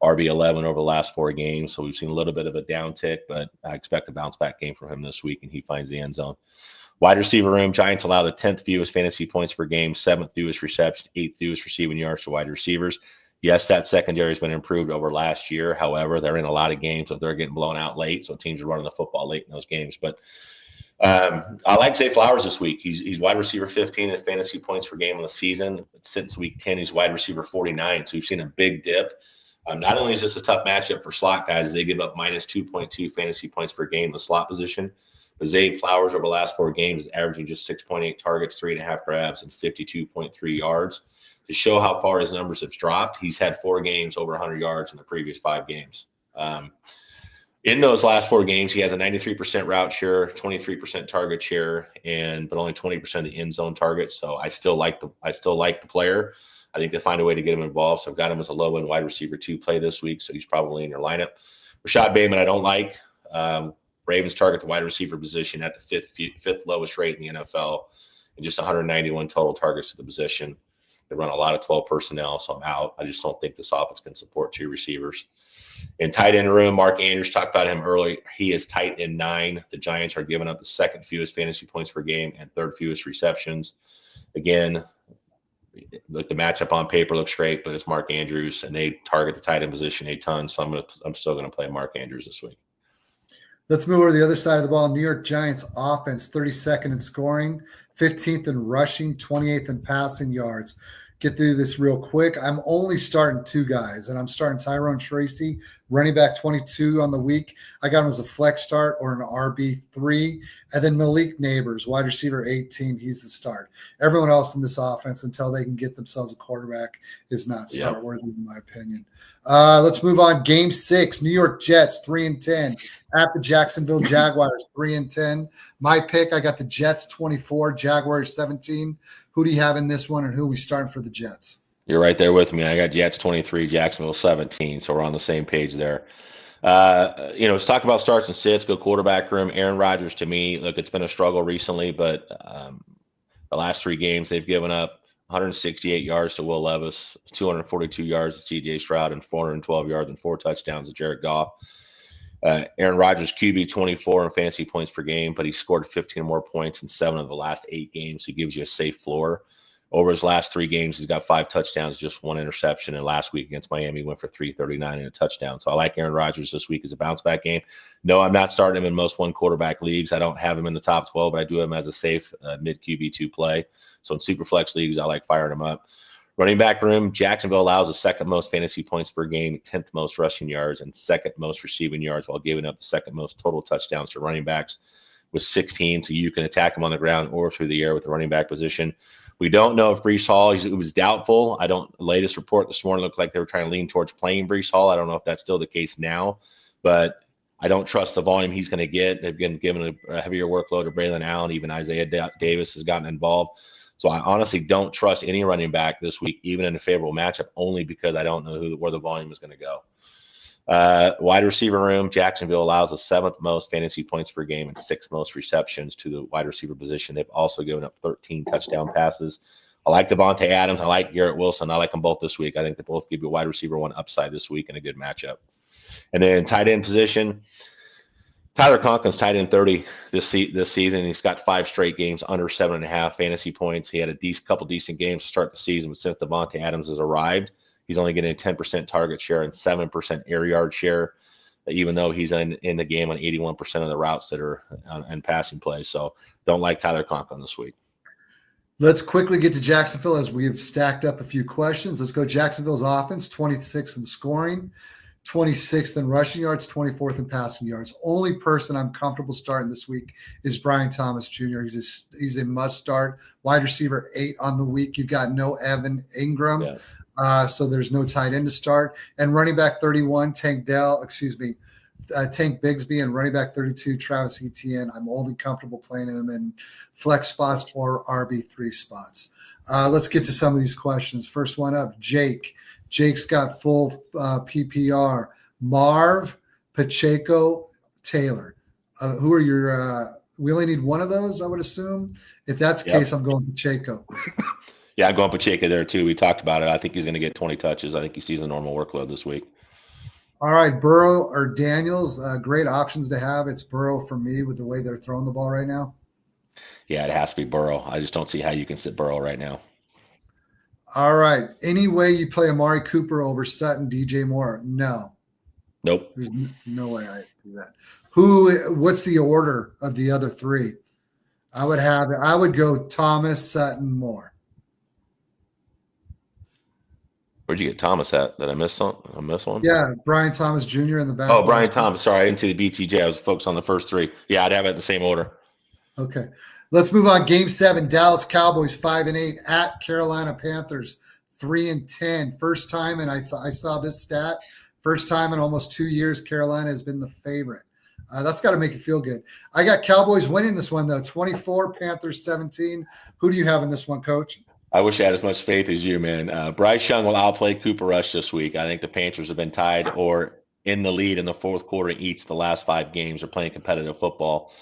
B: RB11 over the last 4 games. So we've seen a little bit of a downtick, but I expect a bounce back game from him this week, and he finds the end zone. Wide receiver room, Giants allow the 10th fewest fantasy points per game, 7th fewest receptions, 8th fewest receiving yards to wide receivers. Yes, that secondary has been improved over last year. However, they're in a lot of games, so they're getting blown out late. So teams are running the football late in those games. But I like Zay Flowers this week. He's wide receiver 15 in fantasy points per game on the season. Since week 10, he's wide receiver 49. So we've seen a big dip. Not only is this a tough matchup for slot guys, as they give up minus 2.2 fantasy points per game in the slot position. But Zay Flowers over the last 4 games is averaging just 6.8 targets, 3.5 grabs, and 52.3 yards. To show how far his numbers have dropped, he's had 4 games over 100 yards in the previous 5 games. In those last 4 games, he has a 93% route share, 23% target share, but only 20% of the end zone targets. So I still like the player. I think they find a way to get him involved. So I've got him as a low end wide receiver 2 play this week. So he's probably in your lineup. Rashad Bateman, I don't like. Ravens target the wide receiver position at the fifth lowest rate in the NFL, and just 191 total targets to the position. They run a lot of 12 personnel, so I'm out. I just don't think this offense can support 2 receivers. In tight end room, Mark Andrews, talked about him earlier. He is tight end 9. The Giants are giving up the 2nd fewest fantasy points per game and 3rd fewest receptions. Again, the matchup on paper looks great, but it's Mark Andrews, and they target the tight end position a ton. So I'm still going to play Mark Andrews this week.
A: Let's move over to the other side of the ball. New York Giants offense, 32nd in scoring, 15th in rushing, 28th in passing yards. Get through this real quick. I'm only starting 2 guys, and I'm starting Tyrone Tracy, running back 22 on the week. I got him as a flex start or an RB3. And then Malik Neighbors, wide receiver 18. He's the start. Everyone else in this offense, until they can get themselves a quarterback, is not start worthy, in my opinion. Let's move on. Game 6, New York Jets, 3-10. At the Jacksonville Jaguars, 3-10. My pick, I got the Jets 24, Jaguars 17. Who do you have in this one, and who are we starting for the Jets?
B: You're right there with me. I got Jets 23, Jacksonville 17, so we're on the same page there. Let's talk about starts and sits. Go quarterback room. Aaron Rodgers, to me, look, it's been a struggle recently, but the last 3 games they've given up 168 yards to Will Levis, 242 yards to C.J. Stroud, and 412 yards and 4 touchdowns to Jared Goff. Aaron Rodgers QB 24 in fantasy points per game, but he scored 15 or more points in 7 of the last 8 games. So he gives you a safe floor. Over his last 3 games, he's got 5 touchdowns, just 1 interception. And last week against Miami, he went for 339 and a touchdown. So I like Aaron Rodgers this week as a bounce back game. No, I'm not starting him in most one quarterback leagues. I don't have him in the top 12, but I do have him as a safe mid QB2 play. So in super flex leagues, I like firing him up. Running back room, Jacksonville allows the 2nd most fantasy points per game, 10th most rushing yards, and 2nd most receiving yards, while giving up the 2nd most total touchdowns to running backs with 16. So you can attack them on the ground or through the air with the running back position. We don't know if Breece Hall, it was doubtful. Latest report this morning looked like they were trying to lean towards playing Breece Hall. I don't know if that's still the case now, but I don't trust the volume he's going to get. They've been given a heavier workload to Braylon Allen. Even Isaiah Davis has gotten involved. So I honestly don't trust any running back this week, even in a favorable matchup, only because I don't know where the volume is going to go. Wide receiver room, Jacksonville allows the 7th most fantasy points per game and 6th most receptions to the wide receiver position. They've also given up 13 touchdown passes. I like Devontae Adams. I like Garrett Wilson. I like them both this week. I think they both give you a wide receiver 1 upside this week in a good matchup. And then tight end position, Tyler Conklin's tight end 30 this season. He's got 5 straight games under 7.5 fantasy points. He had a couple decent games to start the season, but since Devontae Adams has arrived, he's only getting a 10% target share and 7% air yard share, even though he's in the game on 81% of the routes that are in passing plays. So don't like Tyler Conklin this week.
A: Let's quickly get to Jacksonville as we have stacked up a few questions. Let's go Jacksonville's offense, 26th in scoring, 26th in rushing yards, 24th in passing yards. Only person I'm comfortable starting this week is Brian Thomas Jr. He's a must start. Wide receiver 8 on the week. You've got no Evan Ingram. Yeah. So there's no tight end to start. And running back 31, Tank Bigsby, and running back 32, Travis Etienne. I'm only comfortable playing them in flex spots or RB3 spots. Let's get to some of these questions. First one up, Jake. Jake's got full PPR. Marv, Pacheco, Taylor. Who are your we only need one of those, I would assume. If that's the case, I'm going Pacheco.
B: Yeah, I'm going Pacheco there too. We talked about it. I think he's going to get 20 touches. I think he sees a normal workload this week.
A: All right, Burrow or Daniels, great options to have. It's Burrow for me with the way they're throwing the ball right now.
B: Yeah, it has to be Burrow. I just don't see how you can sit Burrow right now.
A: All right. Any way you play Amari Cooper over Sutton, DJ Moore? No.
B: Nope.
A: There's no way I do that. What's the order of the other 3? I would go Thomas, Sutton, Moore.
B: Where'd you get Thomas at? Did I miss one?
A: Yeah, Brian Thomas Jr. in the back.
B: Oh, Brian Thomas. Sorry, I didn't see the BTJ. I was focused on the first 3. Yeah, I'd have it in the same order.
A: Okay. Let's move on. Game 7, Dallas Cowboys 5-8 at Carolina Panthers 3-10. First time, and I saw this stat. First time in almost 2 years, Carolina has been the favorite. That's got to make you feel good. I got Cowboys winning this one though. 24, Panthers 17. Who do you have in this one, Coach?
B: I wish I had as much faith as you, man. Bryce Young will outplay Cooper Rush this week. I think the Panthers have been tied or in the lead in the 4th quarter each the last 5 games. They're playing competitive football.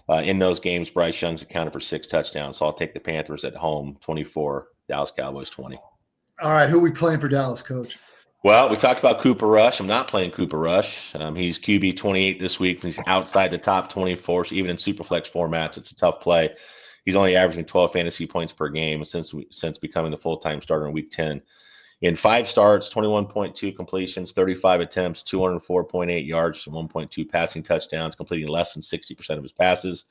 B: In those games, Bryce Young's accounted for 6 touchdowns. So I'll take the Panthers at home, 24, Dallas Cowboys 20.
A: All right, who are we playing for Dallas, Coach?
B: Well, we talked about Cooper Rush. I'm not playing Cooper Rush. He's QB 28 this week. He's outside the top 24, so even in Superflex formats, it's a tough play. He's only averaging 12 fantasy points per game since becoming the full-time starter in Week 10. In 5 starts, 21.2 completions, 35 attempts, 204.8 yards, and 1.2 passing touchdowns, completing less than 60% of his passes.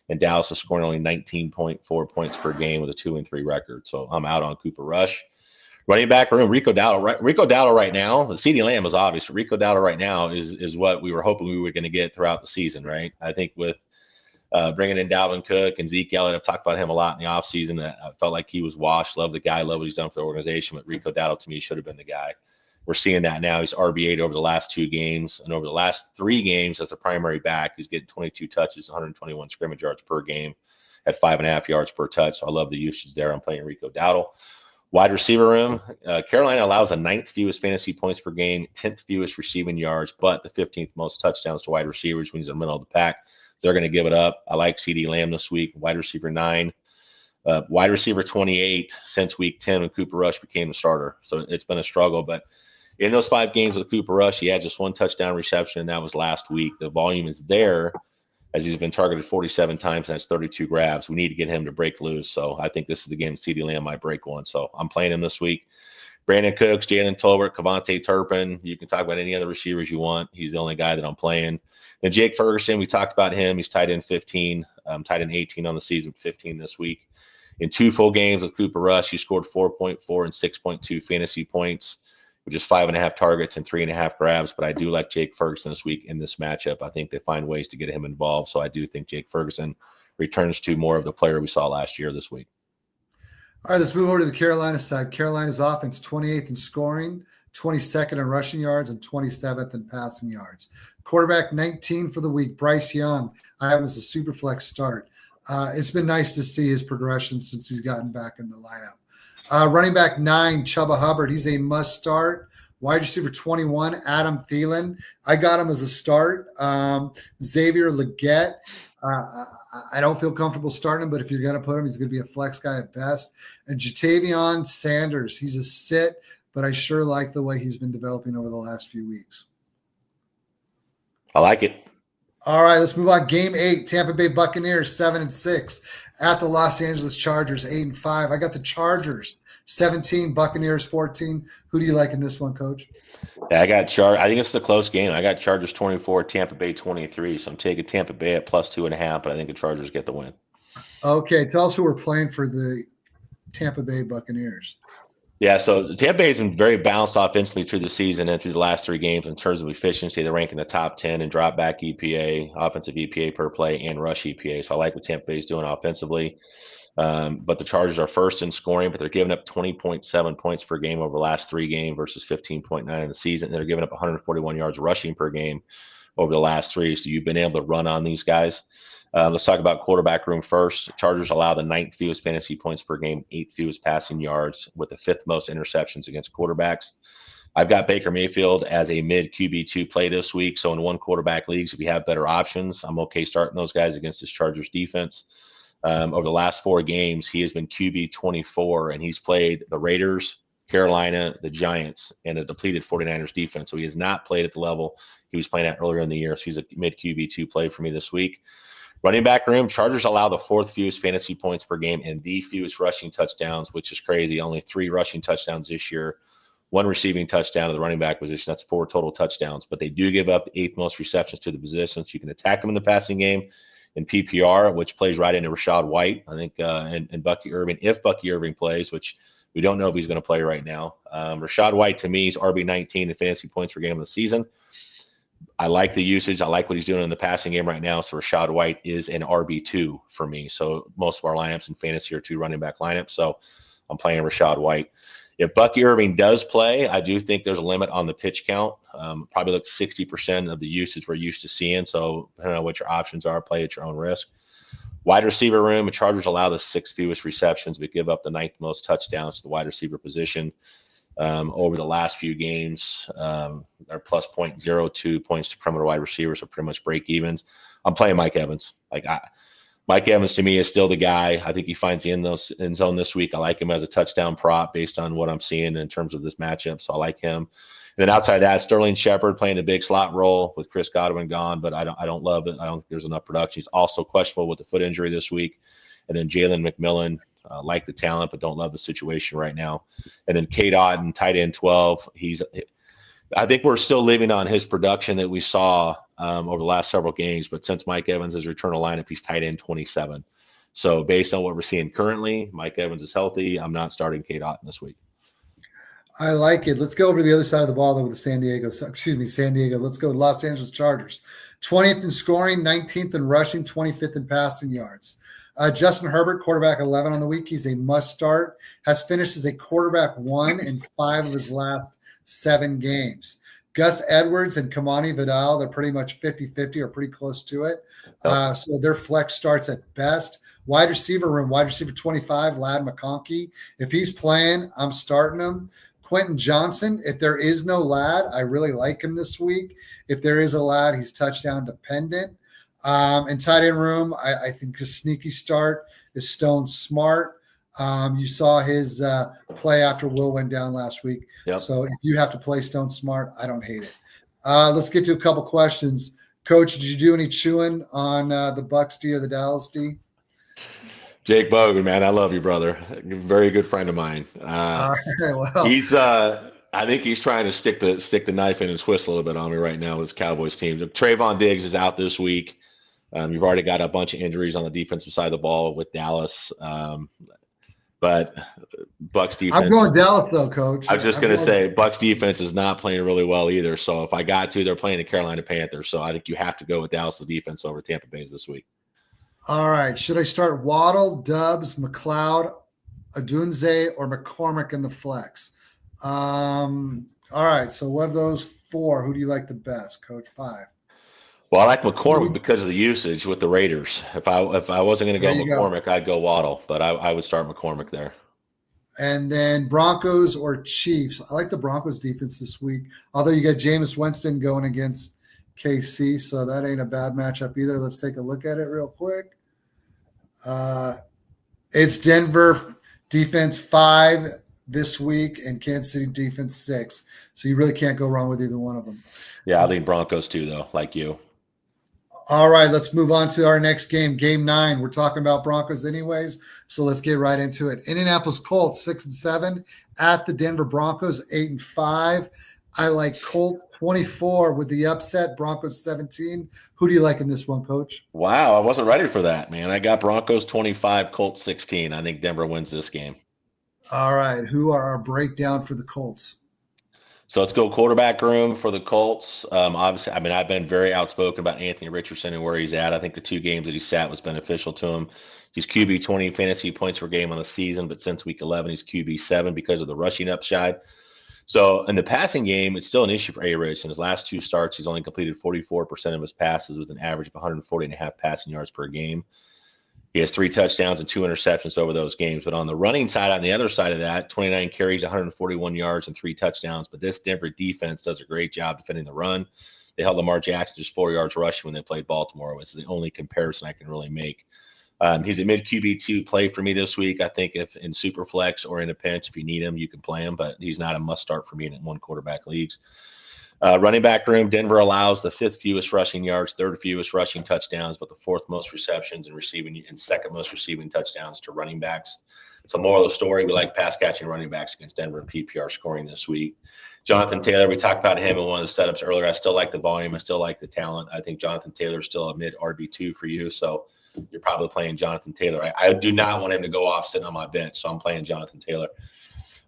B: And Dallas is scoring only 19.4 points per game with a 2-3 record. So I'm out on Cooper Rush. Running back room, Rico Dowdle right now. The CeeDee Lamb is obvious. Rico Dowdle right now is what we were hoping we were going to get throughout the season, right? I think with bringing in Dalvin Cook and Zeke Elliott, I've talked about him a lot in the offseason. I felt like he was washed. Love the guy. Love what he's done for the organization. But Rico Dowdle, to me, should have been the guy. We're seeing that now. He's RB8 over the last 2 games. And over the last 3 games as a primary back, he's getting 22 touches, 121 scrimmage yards per game at 5.5 yards per touch. So I love the usage there. I'm playing Rico Dowdle. Wide receiver room, Carolina allows the 9th fewest fantasy points per game, 10th fewest receiving yards, but the 15th most touchdowns to wide receivers when he's in the middle of the pack. They're going to give it up. I like CeeDee Lamb this week, wide receiver 9. Wide receiver 28 since week 10 when Cooper Rush became the starter. So it's been a struggle. But in those 5 games with Cooper Rush, he had just 1 touchdown reception, and that was last week. The volume is there as he's been targeted 47 times, and that's 32 grabs. We need to get him to break loose. So I think this is the game CeeDee Lamb might break one. So I'm playing him this week. Brandon Cooks, Jalen Tolbert, Kavontae Turpin. You can talk about any other receivers you want. He's the only guy that I'm playing. Then Jake Ferguson, we talked about him. He's tight end 15, tight end 18 on the season, 15 this week. In 2 full games with Cooper Rush, he scored 4.4 and 6.2 fantasy points, which is 5.5 targets and 3.5 grabs. But I do like Jake Ferguson this week in this matchup. I think they find ways to get him involved. So I do think Jake Ferguson returns to more of the player we saw last year this week.
A: All right, let's move over to the Carolina side. Carolina's offense, 28th in scoring, 22nd in rushing yards, and 27th in passing yards. Quarterback 19 for the week, Bryce Young. I have him as a super flex start. It's been nice to see his progression since he's gotten back in the lineup. Running back 9, Chuba Hubbard. He's a must start. Wide receiver 21, Adam Thielen. I got him as a start. Xavier Legette. I don't feel comfortable starting him, but if you're going to put him, he's going to be a flex guy at best. And Jatavion Sanders. He's a sit, but I sure like the way he's been developing over the last few weeks.
B: I like it.
A: All right, let's move on. Game 8, Tampa Bay Buccaneers 7-6 at the Los Angeles Chargers 8-5. I got the Chargers 17, Buccaneers 14. Who do you like in this one, Coach?
B: Yeah, I got I think it's a close game. I got Chargers 24, Tampa Bay 23. So I'm taking Tampa Bay at plus 2.5, but I think the Chargers get the win.
A: Okay, tell us who we're playing for the Tampa Bay Buccaneers.
B: Yeah, so Tampa Bay has been very balanced offensively through the season and through the last 3 games in terms of efficiency. They rank in the top 10 in drop back EPA, offensive EPA per play, and rush EPA. So I like what Tampa Bay is doing offensively. But the Chargers are first in scoring, but they're giving up 20.7 points per game over the last 3 games versus 15.9 in the season. And they're giving up 141 yards rushing per game over the last 3. So you've been able to run on these guys. Let's talk about quarterback room first. Chargers allow the 9th fewest fantasy points per game, 8th fewest passing yards, with the 5th most interceptions against quarterbacks. I've got Baker Mayfield as a mid QB2 play this week. So in 1 quarterback leagues, if you have better options, I'm okay starting those guys against this Chargers defense. Over the last 4 games, he has been QB 24, and he's played the Raiders, Carolina, the Giants, and a depleted 49ers defense. So he has not played at the level he was playing at earlier in the year. So he's a mid QB2 play for me this week. Running back room, Chargers allow the 4th fewest fantasy points per game and the fewest rushing touchdowns, which is crazy. Only 3 rushing touchdowns this year, 1 receiving touchdown to the running back position. That's 4 total touchdowns. But they do give up the 8th most receptions to the position. So you can attack them in the passing game in PPR, which plays right into Rachaad White, I think, and Bucky Irving, if Bucky Irving plays, which we don't know if he's going to play right now. Rachaad White, to me, is RB19 in fantasy points per game of the season. I like the usage. I like what he's doing in the passing game right now. So Rachaad White is an RB2 for me. So most of our lineups in fantasy are 2 running back lineups. So I'm playing Rachaad White. If Bucky Irving does play, I do think there's a limit on the pitch count. Probably like 60% of the usage we're used to seeing. So depending on what your options are, play at your own risk. Wide receiver room, the Chargers allow the 6th fewest receptions, but give up the 9th most touchdowns to the wide receiver position. Over the last few games, they're plus 0.02 points to perimeter wide receivers, so pretty much break evens. I'm playing Mike Evans. Mike Evans to me is still the guy. I think he finds the end zone this week. I like him as a touchdown prop based on what I'm seeing in terms of this matchup. So I like him. And then outside that, Sterling Shepard playing the big slot role with Chris Godwin gone, but I don't love it. I don't think there's enough production. He's also questionable with the foot injury this week. And then Jalen McMillan, like the talent, but don't love the situation right now. And then Cade Otton, tight end 12. I think we're still living on his production that we saw over the last several games. But since Mike Evans has returned to lineup, he's tight end 27. So based on what we're seeing currently, Mike Evans is healthy. I'm not starting Cade Otton this week.
A: I like it. Let's go over to the other side of the ball, though, with the San Diego. Let's go to Los Angeles Chargers. 20th in scoring, 19th in rushing, 25th in passing yards. Justin Herbert, quarterback 11 on the week. He's a must start. Has finished as a quarterback 1 in 5 of his last 7 games. Gus Edwards and Kamani Vidal, they're pretty much 50-50 or pretty close to it. So their flex starts at best. Wide receiver room, wide receiver 25, Lad McConkey. If he's playing, I'm starting him. Quentin Johnson, if there is no Lad, I really like him this week. If there is a Lad, he's touchdown dependent. And tight end room, I think a sneaky start is Stone Smart. You saw his play after Will went down last week.
B: Yep.
A: So if you have to play Stone Smart, I don't hate it. Let's get to a couple questions. Coach, did you do any chewing on the Bucks D or the Dallas D?
B: Jake Bogan, man, I love you, brother. Very good friend of mine.
A: Well,
B: He's I think he's trying to stick the knife in and twist a little bit on me right now with his Cowboys team. Trayvon Diggs is out this week. You've already got a bunch of injuries on the defensive side of the ball with Dallas. But Bucks defense.
A: I'm going Dallas though, Coach.
B: I was just going to say Bucks defense is not playing really well either. So if I got to, they're playing the Carolina Panthers. So I think you have to go with Dallas' defense over Tampa Bay's this week.
A: All right. Should I start Waddle, Dubs, McLeod, Adunze, or McCormick in the flex? All right. So what of those four, who do you like the best, Coach? 5.
B: Well, I like McCormick because of the usage with the Raiders. If I wasn't going to go McCormick, I'd go Waddle, but I would start McCormick there.
A: And then Broncos or Chiefs. I like the Broncos defense this week, although you got Jameis Winston going against KC, so that ain't a bad matchup either. Let's take a look at it real quick. It's Denver defense 5 this week and Kansas City defense 6. So you really can't go wrong with either one of them.
B: Yeah, I think Broncos too, though, like you.
A: All right, let's move on to our next game, Game 9. We're talking about Broncos anyways, so let's get right into it. Indianapolis Colts 6-7 at the Denver Broncos 8-5. I like Colts 24 with the upset, Broncos 17. Who do you like in this one, Coach?
B: Wow, I wasn't ready for that, man. I got Broncos 25, Colts 16. I think Denver wins this game.
A: All right, who are our breakdown for the Colts?
B: So let's go quarterback room for the Colts. Obviously, I mean, I've been very outspoken about Anthony Richardson and where he's at. I think the 2 games that he sat was beneficial to him. He's QB 20 fantasy points per game on the season, but since week 11, he's QB 7 because of the rushing upside. So in the passing game, it's still an issue for A-Rich. In his last 2 starts, he's only completed 44% of his passes with an average of 140.5 passing yards per game. He has 3 touchdowns and 2 interceptions over those games. But on the running side, on the other side of that, 29 carries, 141 yards, and 3 touchdowns. But this Denver defense does a great job defending the run. They held Lamar Jackson just 4 yards rushing when they played Baltimore, which is the only comparison I can really make. He's a mid QB2 play for me this week. I think if in super flex or in a pinch, if you need him, you can play him, but he's not a must start for me in 1 quarterback leagues. Running back room, Denver allows the 5th fewest rushing yards, 3rd fewest rushing touchdowns, but the 4th most receptions and receiving and 2nd most receiving touchdowns to running backs. So moral of the story, we like pass catching running backs against Denver and PPR scoring this week. Jonathan Taylor, we talked about him in one of the setups earlier. I still like the volume. I still like the talent. I think Jonathan Taylor is still a mid RB2 for you. So you're probably playing Jonathan Taylor. I do not want him to go off sitting on my bench, so I'm playing Jonathan Taylor.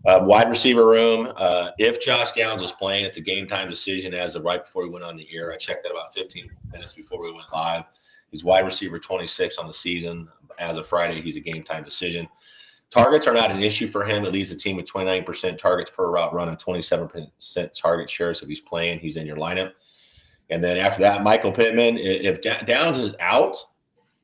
B: Wide receiver room, if Josh Downs is playing, it's a game time decision as of right before we went on the air. I checked that about 15 minutes before we went live. He's wide receiver 26 on the season. As of Friday, he's a game time decision. Targets are not an issue for him. It leads the team with 29% targets per route run and 27% target shares. If he's playing, he's in your lineup. And then after that, Michael Pittman, if Downs is out,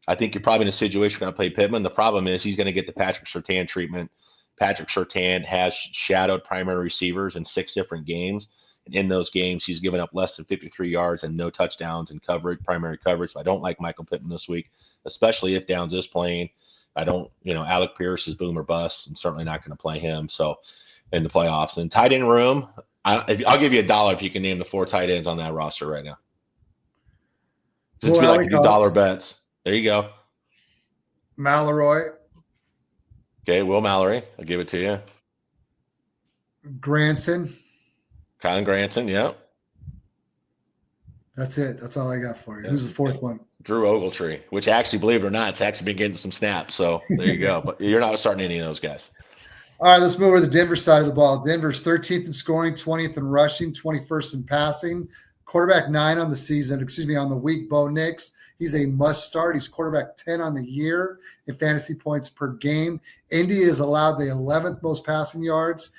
B: I think you're probably in a situation where you're going to play Pittman. The problem is he's going to get the Patrick Surtain treatment. Patrick Surtain has shadowed primary receivers in 6 different games. And in those games, he's given up less than 53 yards and no touchdowns in coverage, primary coverage. So I don't like Michael Pittman this week, especially if Downs is playing. I don't, Alec Pierce is boom or bust. I'm certainly not going to play him. So in the playoffs. And tight end room, I'll give you $1 if you can name the 4 tight ends on that roster right now. Just be like to do dollar bets. There you go.
A: Mallory.
B: Okay, Will Mallory. I'll give it to you.
A: Granson.
B: Colin Granson, yeah.
A: That's it. That's all I got for you. Yeah. Who's the 4th one?
B: Drew Ogletree, which actually, believe it or not, it's actually been getting some snaps. So there you go. But you're not starting any of those guys.
A: All right, let's move over to the Denver side of the ball. Denver's 13th in scoring, 20th in rushing, 21st in passing. Quarterback 9 on the season, on the week, Bo Nix. He's a must start. He's quarterback 10 on the year in fantasy points per game. Indy has allowed the 11th most passing yards.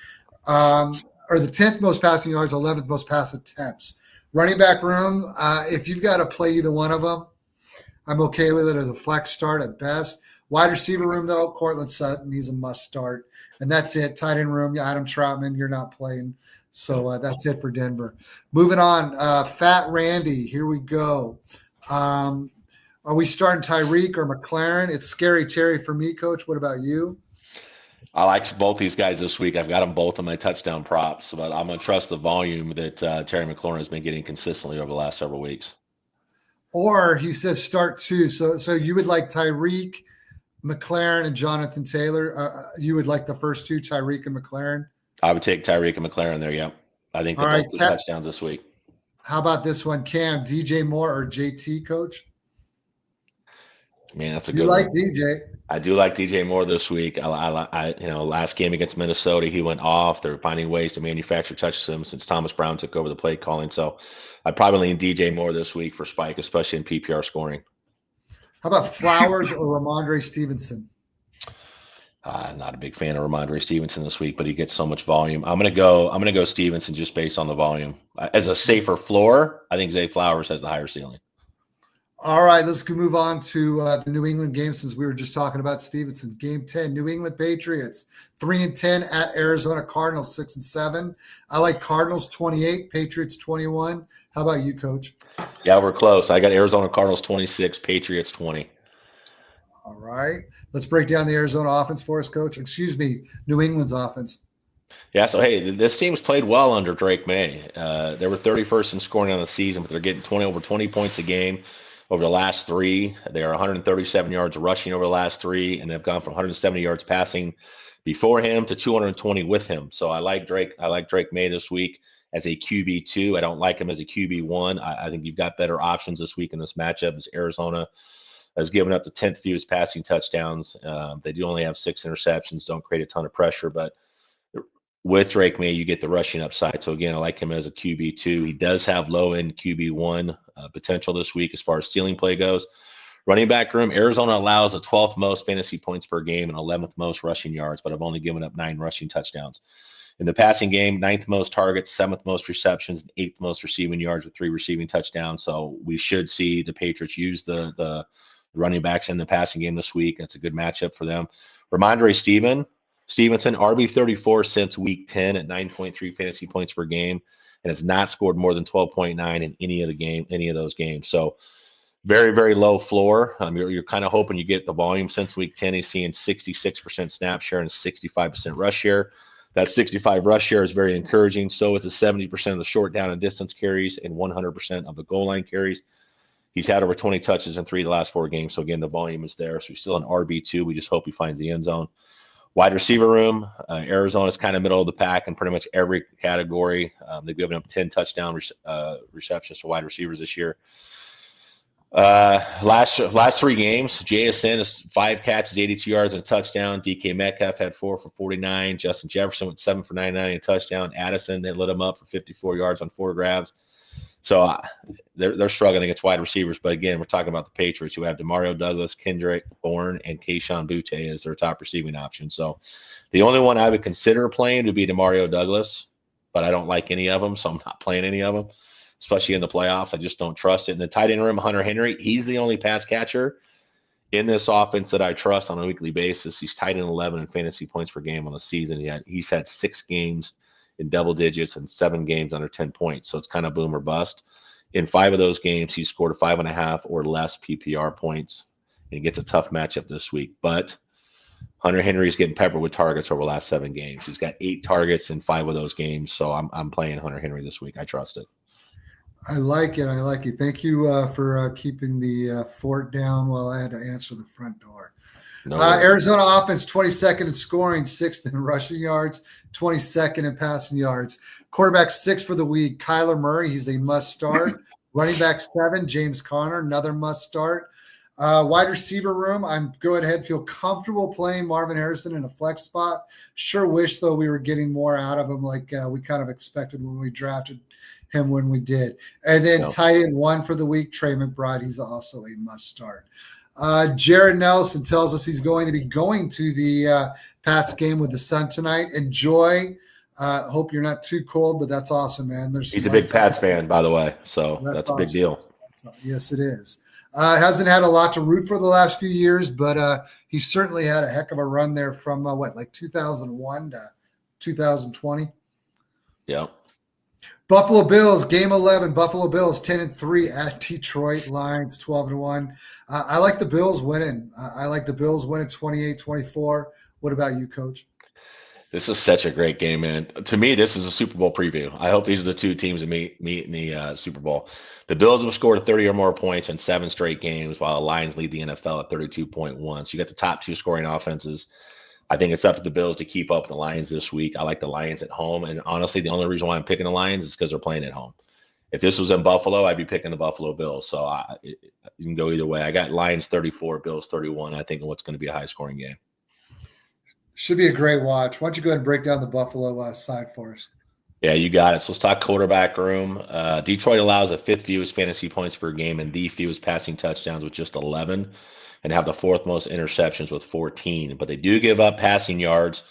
A: or the 10th most passing yards, 11th most pass attempts. Running back room, if you've got to play either one of them, I'm okay with it as a flex start at best. Wide receiver room, though, Cortland Sutton, he's a must start. And that's it. Tight end room, Adam Troutman, you're not playing. So that's it for Denver. Moving on, Fat Randy, here we go. Are we starting Tyreek or McLaren? It's Scary Terry for me, Coach. What about you?
B: I like both these guys this week. I've got them both on my touchdown props, but I'm going to trust the volume that Terry McLaurin has been getting consistently over the last several weeks.
A: Or he says start two. So you would like Tyreek, McLaren, and Jonathan Taylor. You would like the first two, Tyreek and McLaren?
B: I would take Tyreek and McLaren there, yep. I think they're both touchdowns this week.
A: How about this one, Cam? DJ Moore or JT, Coach?
B: Man, that's a good
A: one. You like
B: one.
A: DJ.
B: I do like DJ Moore this week. Last game against Minnesota, he went off. They're finding ways to manufacture touchdowns since Thomas Brown took over the play calling. So I'd probably lean DJ Moore this week for spike, especially in PPR scoring.
A: How about Flowers or Ramondre Stevenson?
B: Not a big fan of Ramondre Stevenson this week, but he gets so much volume. I'm gonna go Stevenson just based on the volume. As a safer floor, I think Zay Flowers has the higher ceiling.
A: All right, let's move on to the New England game since we were just talking about Stevenson. Game 10, New England Patriots, 3-10 at Arizona Cardinals, 6-7. I like Cardinals 28, Patriots 21. How about you, Coach?
B: Yeah, we're close. I got Arizona Cardinals 26, Patriots 20.
A: All right. Let's break down the Arizona offense for us, Coach. Excuse me, New England's offense.
B: Yeah, so, hey, this team's played well under Drake May. They were 31st in scoring on the season, but they're getting over 20 points a game over the last three. They are 137 yards rushing over the last three, and they've gone from 170 yards passing before him to 220 with him. So I like Drake May this week as a QB2. I don't like him as a QB1. I think you've got better options this week in this matchup as Arizona has given up the 10th fewest passing touchdowns. They do only have 6 interceptions, don't create a ton of pressure, but with Drake May, you get the rushing upside. So, again, I like him as a QB2. He does have low-end QB1 potential this week as far as ceiling play goes. Running back room, Arizona allows the 12th most fantasy points per game and 11th most rushing yards, but I've only given up 9 rushing touchdowns. In the passing game, 9th most targets, 7th most receptions, and 8th most receiving yards with 3 receiving touchdowns. So we should see the Patriots use the running backs in the passing game this week. That's a good matchup for them. Ramondre Stevenson, RB34 since week 10 at 9.3 fantasy points per game, and has not scored more than 12.9 in any of those games. So very, very low floor. You're kind of hoping you get the volume since week 10. He's seeing 66% snap share and 65% rush share. That 65 rush share is very encouraging. So is the 70% of the short down and distance carries and 100% of the goal line carries. He's had over 20 touches in 3 of the last 4 games. So, again, the volume is there. So he's still an RB2. We just hope he finds the end zone. Wide receiver room, Arizona's kind of middle of the pack in pretty much every category. They've given up 10 touchdown receptions to wide receivers this year. Last 3 games, JSN is 5 catches, 82 yards and a touchdown. DK Metcalf had 4 for 49. Justin Jefferson went 7 for 99 and a touchdown. Addison, they lit him up for 54 yards on 4 grabs. So they're struggling against wide receivers. But, again, we're talking about the Patriots who have DeMario Douglas, Kendrick Bourne, and Kayshon Boutte as their top receiving option. So the only one I would consider playing would be DeMario Douglas, but I don't like any of them, so I'm not playing any of them, especially in the playoffs. I just don't trust it. In the tight end room, Hunter Henry, he's the only pass catcher in this offense that I trust on a weekly basis. He's tight end 11 in fantasy points per game on the season. He's had 6 games in double digits and 7 games under 10 points. So it's kind of boom or bust. In 5 of those games, he scored a 5.5 or less PPR points, and he gets a tough matchup this week. But Hunter Henry's getting peppered with targets over the last 7 games. He's got 8 targets in 5 of those games. So I'm playing Hunter Henry this week. I trust it.
A: I like it. Thank you for keeping the fort down while I had to answer the front door. No Arizona offense, 22nd in scoring, 6th in rushing yards, 22nd in passing yards. Quarterback 6 for the week, Kyler Murray. He's a must start. Running back 7, James Conner, another must start. Wide receiver room, I'm going ahead, feel comfortable playing Marvin Harrison in a flex spot. Sure wish, though, we were getting more out of him like we kind of expected when we drafted him when we did. And then tight end 1 for the week, Trey McBride. He's also a must start. Jared Nelson tells us he's going to be going to the Pats game with the Sun tonight. Enjoy. Hope you're not too cold, but that's awesome, man. There's some
B: He's a big Pats fan, by the way, so
A: That's
B: that's a big
A: awesome.
B: deal.
A: Yes, it is. Hasn't had a lot to root for the last few years, but he certainly had a heck of a run there from like 2001 to 2020.
B: Yeah.
A: Buffalo Bills, game 11. Buffalo Bills 10-3 at Detroit Lions 12-1. I like the Bills winning. I like the Bills winning 28-24. What about you, Coach?
B: This is such a great game, man. To me, this is a Super Bowl preview. I hope these are the two teams that meet in the Super Bowl. The Bills have scored 30 or more points in 7 straight games, while the Lions lead the NFL at 32.1. So you got the top 2 scoring offenses. I think it's up to the Bills to keep up with the Lions this week. I like the Lions at home, and honestly, the only reason why I'm picking the Lions is because they're playing at home. If this was in Buffalo, I'd be picking the Buffalo Bills. So you can go either way. I got Lions 34, Bills 31. I think what's going to be a high-scoring game.
A: Should be a great watch. Why don't you go ahead and break down the Buffalo side for us?
B: Yeah, you got it. So let's talk quarterback room. Detroit allows the 5th fewest fantasy points per game and the fewest passing touchdowns with just 11, and have the 4th most interceptions with 14. But they do give up passing yards.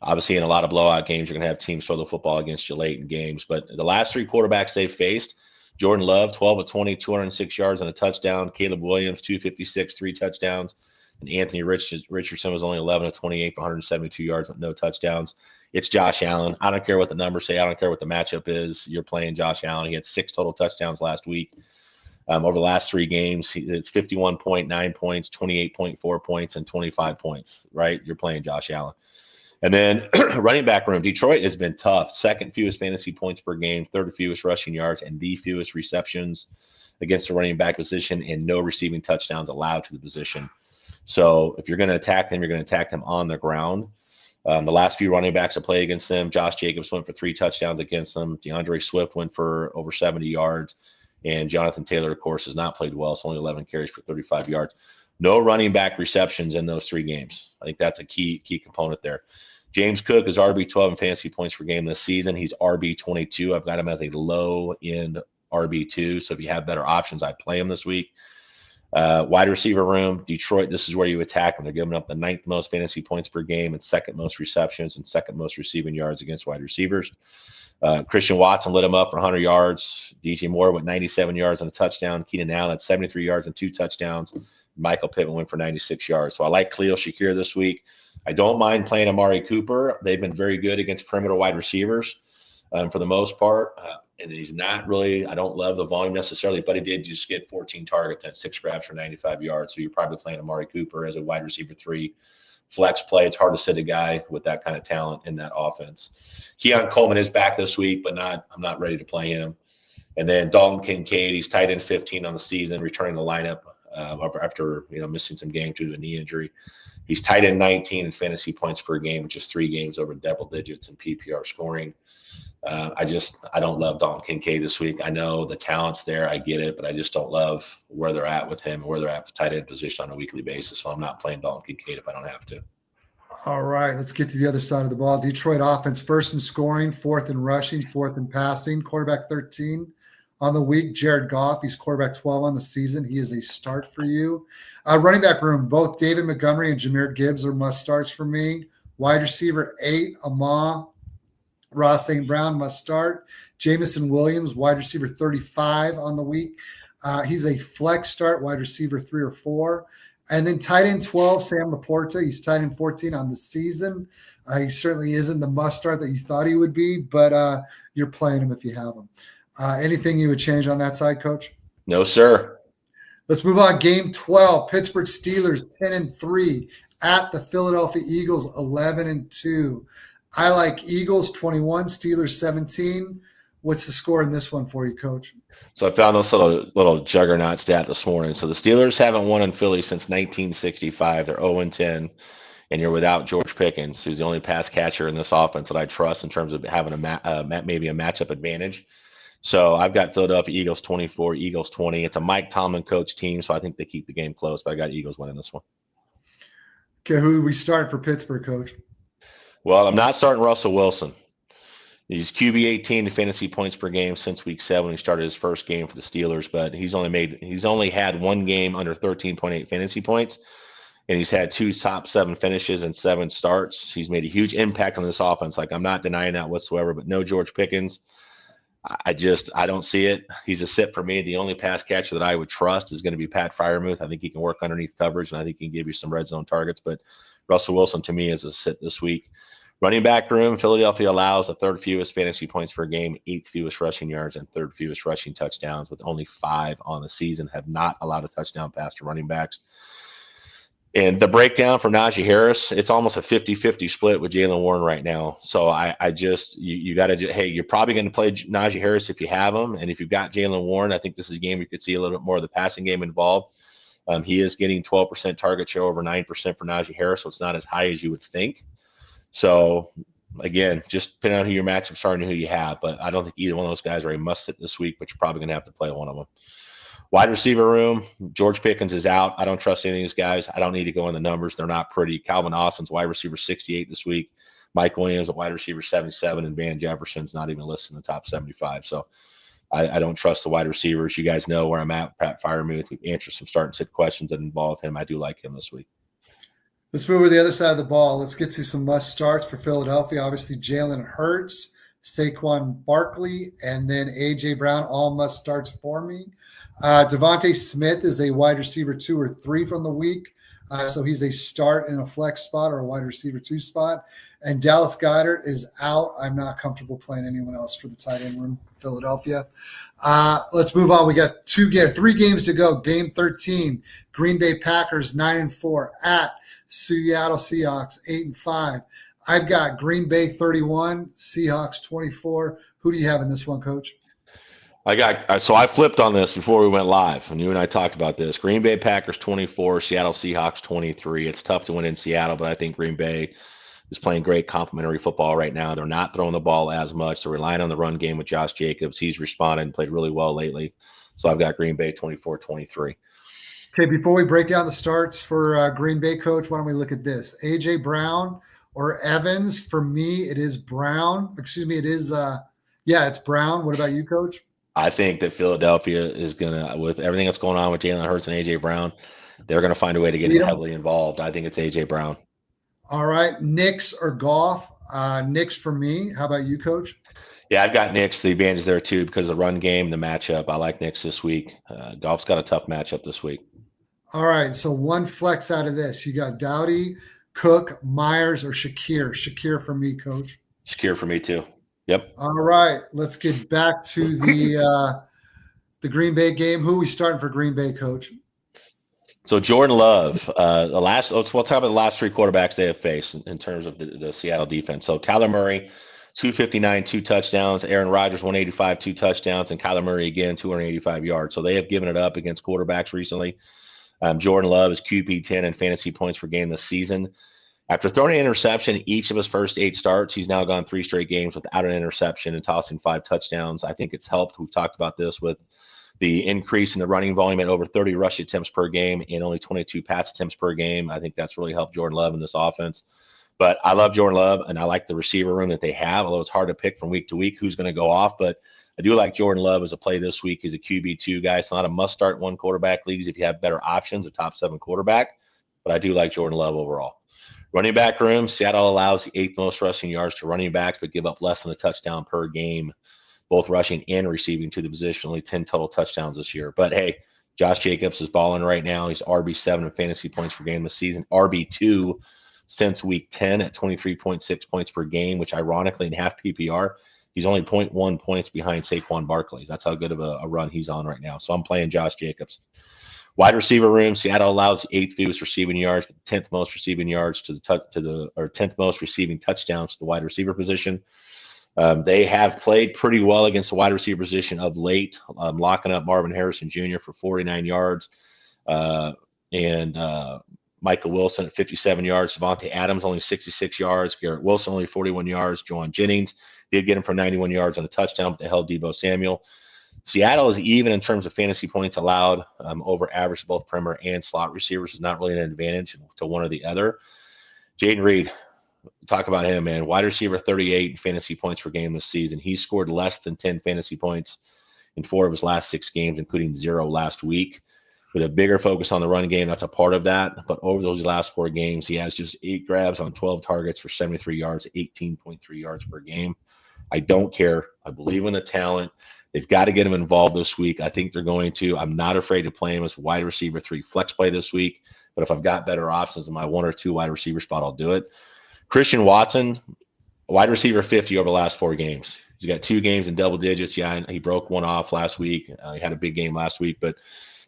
B: Obviously, in a lot of blowout games, you're going to have teams throw the football against you late in games. But the last 3 quarterbacks they've faced, Jordan Love, 12 of 20, 206 yards and a touchdown. Caleb Williams, 256, 3 touchdowns. And Anthony Richardson was only 11 of 28 for 172 yards with no touchdowns. It's Josh Allen. I don't care what the numbers say. I don't care what the matchup is. You're playing Josh Allen. He had 6 total touchdowns last week. Over the last 3 games, it's 51.9 points, 28.4 points, and 25 points, right? You're playing Josh Allen. And then running back room, Detroit has been tough. 2nd fewest fantasy points per game, 3rd fewest rushing yards, and the fewest receptions against the running back position, and no receiving touchdowns allowed to the position. So if you're going to attack them, you're going to attack them on the ground. The last few running backs to play against them, Josh Jacobs went for 3 touchdowns against them. DeAndre Swift went for over 70 yards. And Jonathan Taylor, of course, has not played well. It's only 11 carries for 35 yards. No running back receptions in those 3 games. I think that's a key component there. James Cook is RB12 in fantasy points per game this season. He's RB22. I've got him as a low-end RB2. So if you have better options, I'd play him this week. Wide receiver room, Detroit, this is where you attack them. They're giving up the 9th most fantasy points per game and 2nd most receptions and 2nd most receiving yards against wide receivers. Christian Watson lit him up for 100 yards. DJ Moore with 97 yards and a touchdown. Keenan Allen had 73 yards and 2 touchdowns. Michael Pittman went for 96 yards. So I like Khalil Shakir this week. I don't mind playing Amari Cooper. They've been very good against perimeter wide receivers for the most part. And he's not really, I don't love the volume necessarily, but he did just get 14 targets and 6 grabs for 95 yards. So you're probably playing Amari Cooper as a wide receiver 3 flex play. It's hard to sit a guy with that kind of talent in that offense. Keon Coleman is back this week, but I'm not ready to play him. And then Dalton Kincaid, he's tight end 15 on the season, returning the lineup after missing some games due to a knee injury. He's tight end 19 in fantasy points per game, which is 3 games over double digits in PPR scoring. I don't love Dalton Kincaid this week. I know the talent's there. I get it, but I just don't love where they're at with him and where they're at with tight end position on a weekly basis. So I'm not playing Dalton Kincaid if I don't have to.
A: All right, let's get to the other side of the ball. Detroit offense, 1st in scoring, 4th in rushing, 4th in passing. Quarterback 13 on the week, Jared Goff. He's quarterback 12 on the season. He is a start for you. Running back room, both David Montgomery and Jahmyr Gibbs are must starts for me. Wide receiver 8, Ross St. Brown must start. Jamison Williams, wide receiver 35 on the week. He's a flex start, wide receiver 3 or 4. And then tight end 12, Sam Laporta. He's tight end 14 on the season. He certainly isn't the must start that you thought he would be, but you're playing him if you have him. Anything you would change on that side, Coach?
B: No, sir.
A: Let's move on. Game 12, Pittsburgh Steelers 10-3 at the Philadelphia Eagles 11-2. I like Eagles 21, Steelers 17. What's the score in this one for you, Coach?
B: So I found this little juggernaut stat this morning. So the Steelers haven't won in Philly since 1965. They're 0-10, and you're without George Pickens, who's the only pass catcher in this offense that I trust in terms of having maybe a matchup advantage. So I've got Philadelphia Eagles 24, Eagles 20. It's a Mike Tomlin coach team, so I think they keep the game close, but I got Eagles winning this one.
A: Okay, who do we start for Pittsburgh, Coach?
B: Well, I'm not starting Russell Wilson. He's QB 18 in fantasy points per game since week 7 when he started his first game for the Steelers, but he's only had 1 game under 13.8 fantasy points. and he's had 2 top 7 finishes and 7 starts. He's made a huge impact on this offense. Like, I'm not denying that whatsoever, but no George Pickens. I don't see it. He's a sit for me. The only pass catcher that I would trust is going to be Pat Freiermuth. I think he can work underneath coverage, and I think he can give you some red zone targets. But Russell Wilson, to me, is a sit this week. Running back room, Philadelphia allows the 3rd fewest fantasy points per game, 8th fewest rushing yards, and 3rd fewest rushing touchdowns, with only 5 on the season. Have not allowed a touchdown pass to running backs. And the breakdown for Najee Harris, it's almost a 50-50 split with Jaylen Warren right now. So I just, you got to, hey, you're probably going to play Najee Harris if you have him. And if you've got Jaylen Warren, I think this is a game you could see a little bit more of the passing game involved. He is getting 12% target share, over 9% for Najee Harris, so it's not as high as you would think. So, again, just depending on who your matchups are and who you have. But I don't think either one of those guys are a must-sit this week, but you're probably going to have to play one of them. Wide receiver room, George Pickens is out. I don't trust any of these guys. I don't need to go in the numbers. They're not pretty. Calvin Austin's wide receiver 68 this week. Mike Williams, a wide receiver 77, and Van Jefferson's not even listed in the top 75. So I don't trust the wide receivers. You guys know where I'm at. Pat Freiermuth. We've answered some start and sit questions that involve him. I do like him this week.
A: Let's move to the other side of the ball. Let's get to some must starts for Philadelphia. Obviously, Jalen Hurts, Saquon Barkley, and then A.J. Brown, all must starts for me. Devontae Smith is a wide receiver 2 or 3 from the week. So he's a start in a flex spot or a wide receiver 2 spot. And Dallas Goedert is out. I'm not comfortable playing anyone else for the tight end room for Philadelphia. Let's move on. We got 3 games to go. Game 13, Green Bay Packers 9-4 at Seattle Seahawks 8-5. I've got Green Bay 31, Seahawks 24. Who do you have in this one, Coach?
B: So I flipped on this before we went live, and you and I talked about this. Green Bay Packers 24, Seattle Seahawks 23. It's tough to win in Seattle, but I think Green Bay is playing great complementary football right now. They're not throwing the ball as much. They're relying on the run game with Josh Jacobs. He's responded and played really well lately. So I've got Green Bay 24-23.
A: Okay, before we break down the starts for Green Bay, Coach, why don't we look at this? A.J. Brown or Evans? For me, it is Brown. Excuse me, it is it's Brown. What about you, Coach?
B: I think that Philadelphia is going to, with everything that's going on with Jalen Hurts and A.J. Brown, they're going to find a way to get heavily involved. I think it's A.J. Brown. All
A: right. Knicks or Goff? Knicks for me. How about you, Coach?
B: Yeah, I've got Knicks. The advantage there, too, because of the run game, the matchup. I like Knicks this week. Goff's got a tough matchup this week.
A: All right. So one flex out of this. You got Dowdy, Cook, Myers, or Shakir. Shakir for me, Coach.
B: Shakir for me, too. Yep.
A: All right. Let's get back to the Green Bay game. Who are we starting for Green Bay, Coach?
B: So Jordan Love, let's talk about the last 3 quarterbacks they have faced in terms of the Seattle defense. So Kyler Murray, 259, 2 touchdowns. Aaron Rodgers, 185, 2 touchdowns. And Kyler Murray, again, 285 yards. So they have given it up against quarterbacks recently. Jordan Love is QB 10 in fantasy points per game this season. After throwing an interception each of his first 8 starts, he's now gone 3 straight games without an interception and tossing 5 touchdowns. I think it's helped. We've talked about this with the increase in the running volume at over 30 rush attempts per game and only 22 pass attempts per game. I think that's really helped Jordan Love in this offense. But I love Jordan Love, and I like the receiver room that they have, although it's hard to pick from week to week who's going to go off. But I do like Jordan Love as a play this week. He's a QB2 guy. It's not a must-start 1 quarterback leagues if you have better options, a top 7 quarterback. But I do like Jordan Love overall. Running back room, Seattle allows the 8th most rushing yards to running backs, but give up less than a touchdown per game, both rushing and receiving to the position. Only 10 total touchdowns this year. But, hey, Josh Jacobs is balling right now. He's RB7 in fantasy points per game this season, RB2 since week 10 at 23.6 points per game, which ironically in half PPR, he's only 0.1 points behind Saquon Barkley. That's how good of a run he's on right now. So I'm playing Josh Jacobs. Wide receiver room, Seattle allows the 8th fewest receiving yards, but 10th most receiving yards or 10th most receiving touchdowns to the wide receiver position. They have played pretty well against the wide receiver position of late, locking up Marvin Harrison Jr. for 49 yards and Michael Wilson at 57 yards. Devontae Adams only 66 yards. Garrett Wilson only 41 yards. Juwan Jennings did get him for 91 yards on a touchdown, but they held Deebo Samuel. Seattle is even in terms of fantasy points allowed over average both perimeter and slot receivers. Is not really an advantage to one or the other. Jaden Reed, talk about him, man. Wide receiver 38 fantasy points per game this season. He scored less than 10 fantasy points in 4 of his last 6 games, including 0 last week. with a bigger focus on the run game. That's a part of that. But over those last 4 games, he has just 8 grabs on 12 targets for 73 yards, 18.3 yards per game. I don't care. I believe in the talent. They've got to get him involved this week. I think they're going to. I'm not afraid to play him as wide receiver 3 flex play this week. But if I've got better options in my 1 or 2 wide receiver spot, I'll do it. Christian Watson, wide receiver 50 over the last 4 games. He's got 2 games in double digits. Yeah, he broke one off last week. He had a big game last week, but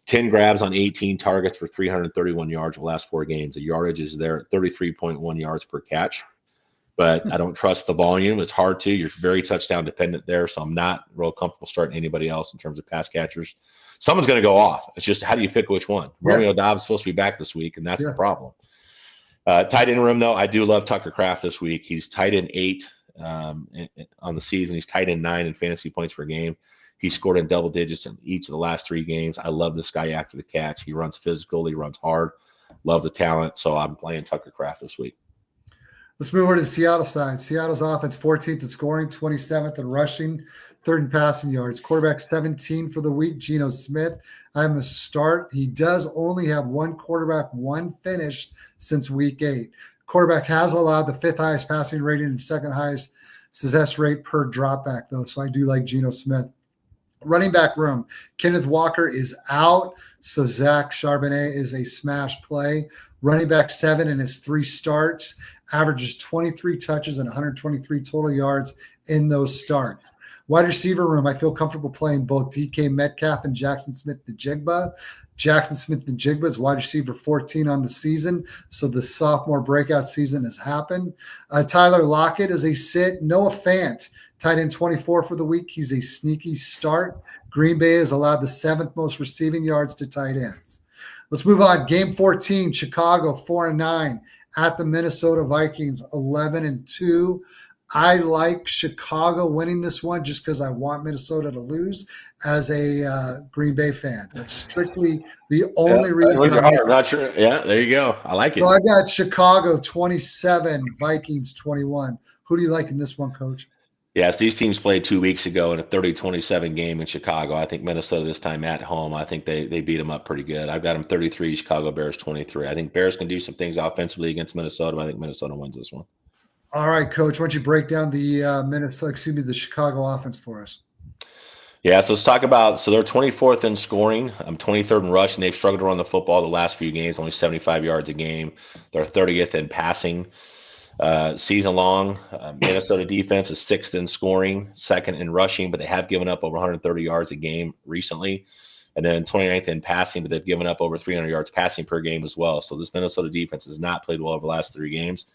B: 10 grabs on 18 targets for 331 yards the last 4 games. The yardage is there at 33.1 yards per catch. But I don't trust the volume. It's hard to. You're very touchdown dependent there, so I'm not real comfortable starting anybody else in terms of pass catchers. Someone's going to go off. It's just how do you pick which one? Yeah. Romeo Dobbs is supposed to be back this week, and that's the problem. Tight end room, though, I do love Tucker Kraft this week. He's tight end 8 on the season. He's tight end 9 in fantasy points per game. He scored in double digits in each of the last 3 games. I love this guy after the catch. He runs physical. He runs hard. Love the talent. So I'm playing Tucker Kraft this week.
A: Let's move over to the Seattle side. Seattle's offense 14th in scoring, 27th in rushing, 3rd in passing yards. Quarterback 17 for the week, Geno Smith. I'm a start. He does only have 1 quarterback, 1 finish since week 8. Quarterback has allowed the 5th highest passing rating and 2nd highest success rate per dropback, though. So I do like Geno Smith. Running back room, Kenneth Walker is out, so Zach Charbonnet is a smash play. Running back 7 in his 3 starts, averages 23 touches and 123 total yards in those starts. Wide receiver room, I feel comfortable playing both DK Metcalf and Jackson Smith-Njigba. Jackson Smith-Njigba is wide receiver 14 on the season, so the sophomore breakout season has happened. Tyler Lockett is a sit. Noah Fant, tight end 24 for the week. He's a sneaky start. Green Bay has allowed the 7th most receiving yards to tight ends. Let's move on. Game 14, Chicago 4-9 at the Minnesota Vikings 11-2. I like Chicago winning this one just because I want Minnesota to lose as a Green Bay fan. That's strictly the only reason.
B: I'm not sure. Yeah, there you go. I like it.
A: So I got Chicago 27, Vikings 21. Who do you like in this one, Coach?
B: Yes, these teams played 2 weeks ago in a 30-27 game in Chicago. I think Minnesota this time at home, I think they beat them up pretty good. I've got them 33, Chicago Bears 23. I think Bears can do some things offensively against Minnesota, but I think Minnesota wins this one.
A: All right, Coach, why don't you break down the the Chicago offense for us?
B: Yeah, so let's talk about, so they're 24th in scoring, 23rd in rushing. They've struggled to run the football the last few games, only 75 yards a game. They're 30th in passing. Season long, Minnesota defense is 6th in scoring, 2nd in rushing, but they have given up over 130 yards a game recently. And then 29th in passing, but they've given up over 300 yards passing per game as well. So this Minnesota defense has not played well over the last 3 games.